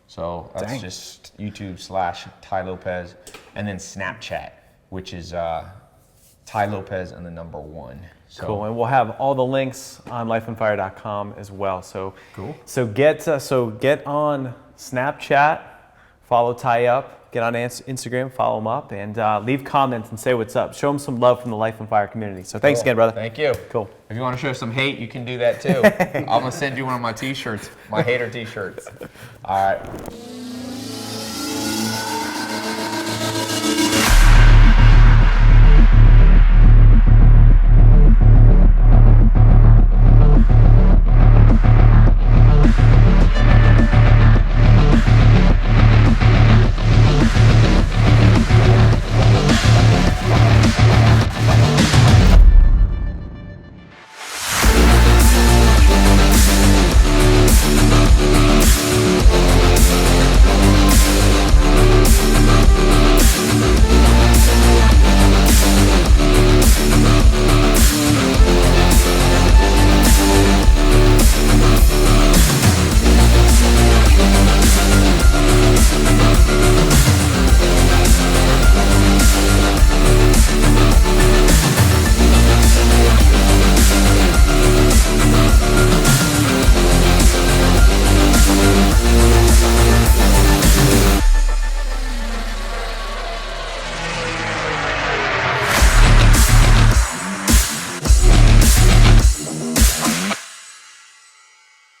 So that's just YouTube/Tai Lopez, and then Snapchat, which is Tai Lopez and the number 1. So, cool, and we'll have all the links on lifeonfire.com as well. So cool. So get on Snapchat, follow Tai up. Get on Instagram, follow him up, and leave comments and say what's up. Show him some love from the Life on Fire community. So thanks again, brother. Thank you. Cool. If you want to show some hate, you can do that too. I'm going to send you one of my t-shirts, my hater t-shirts. All right.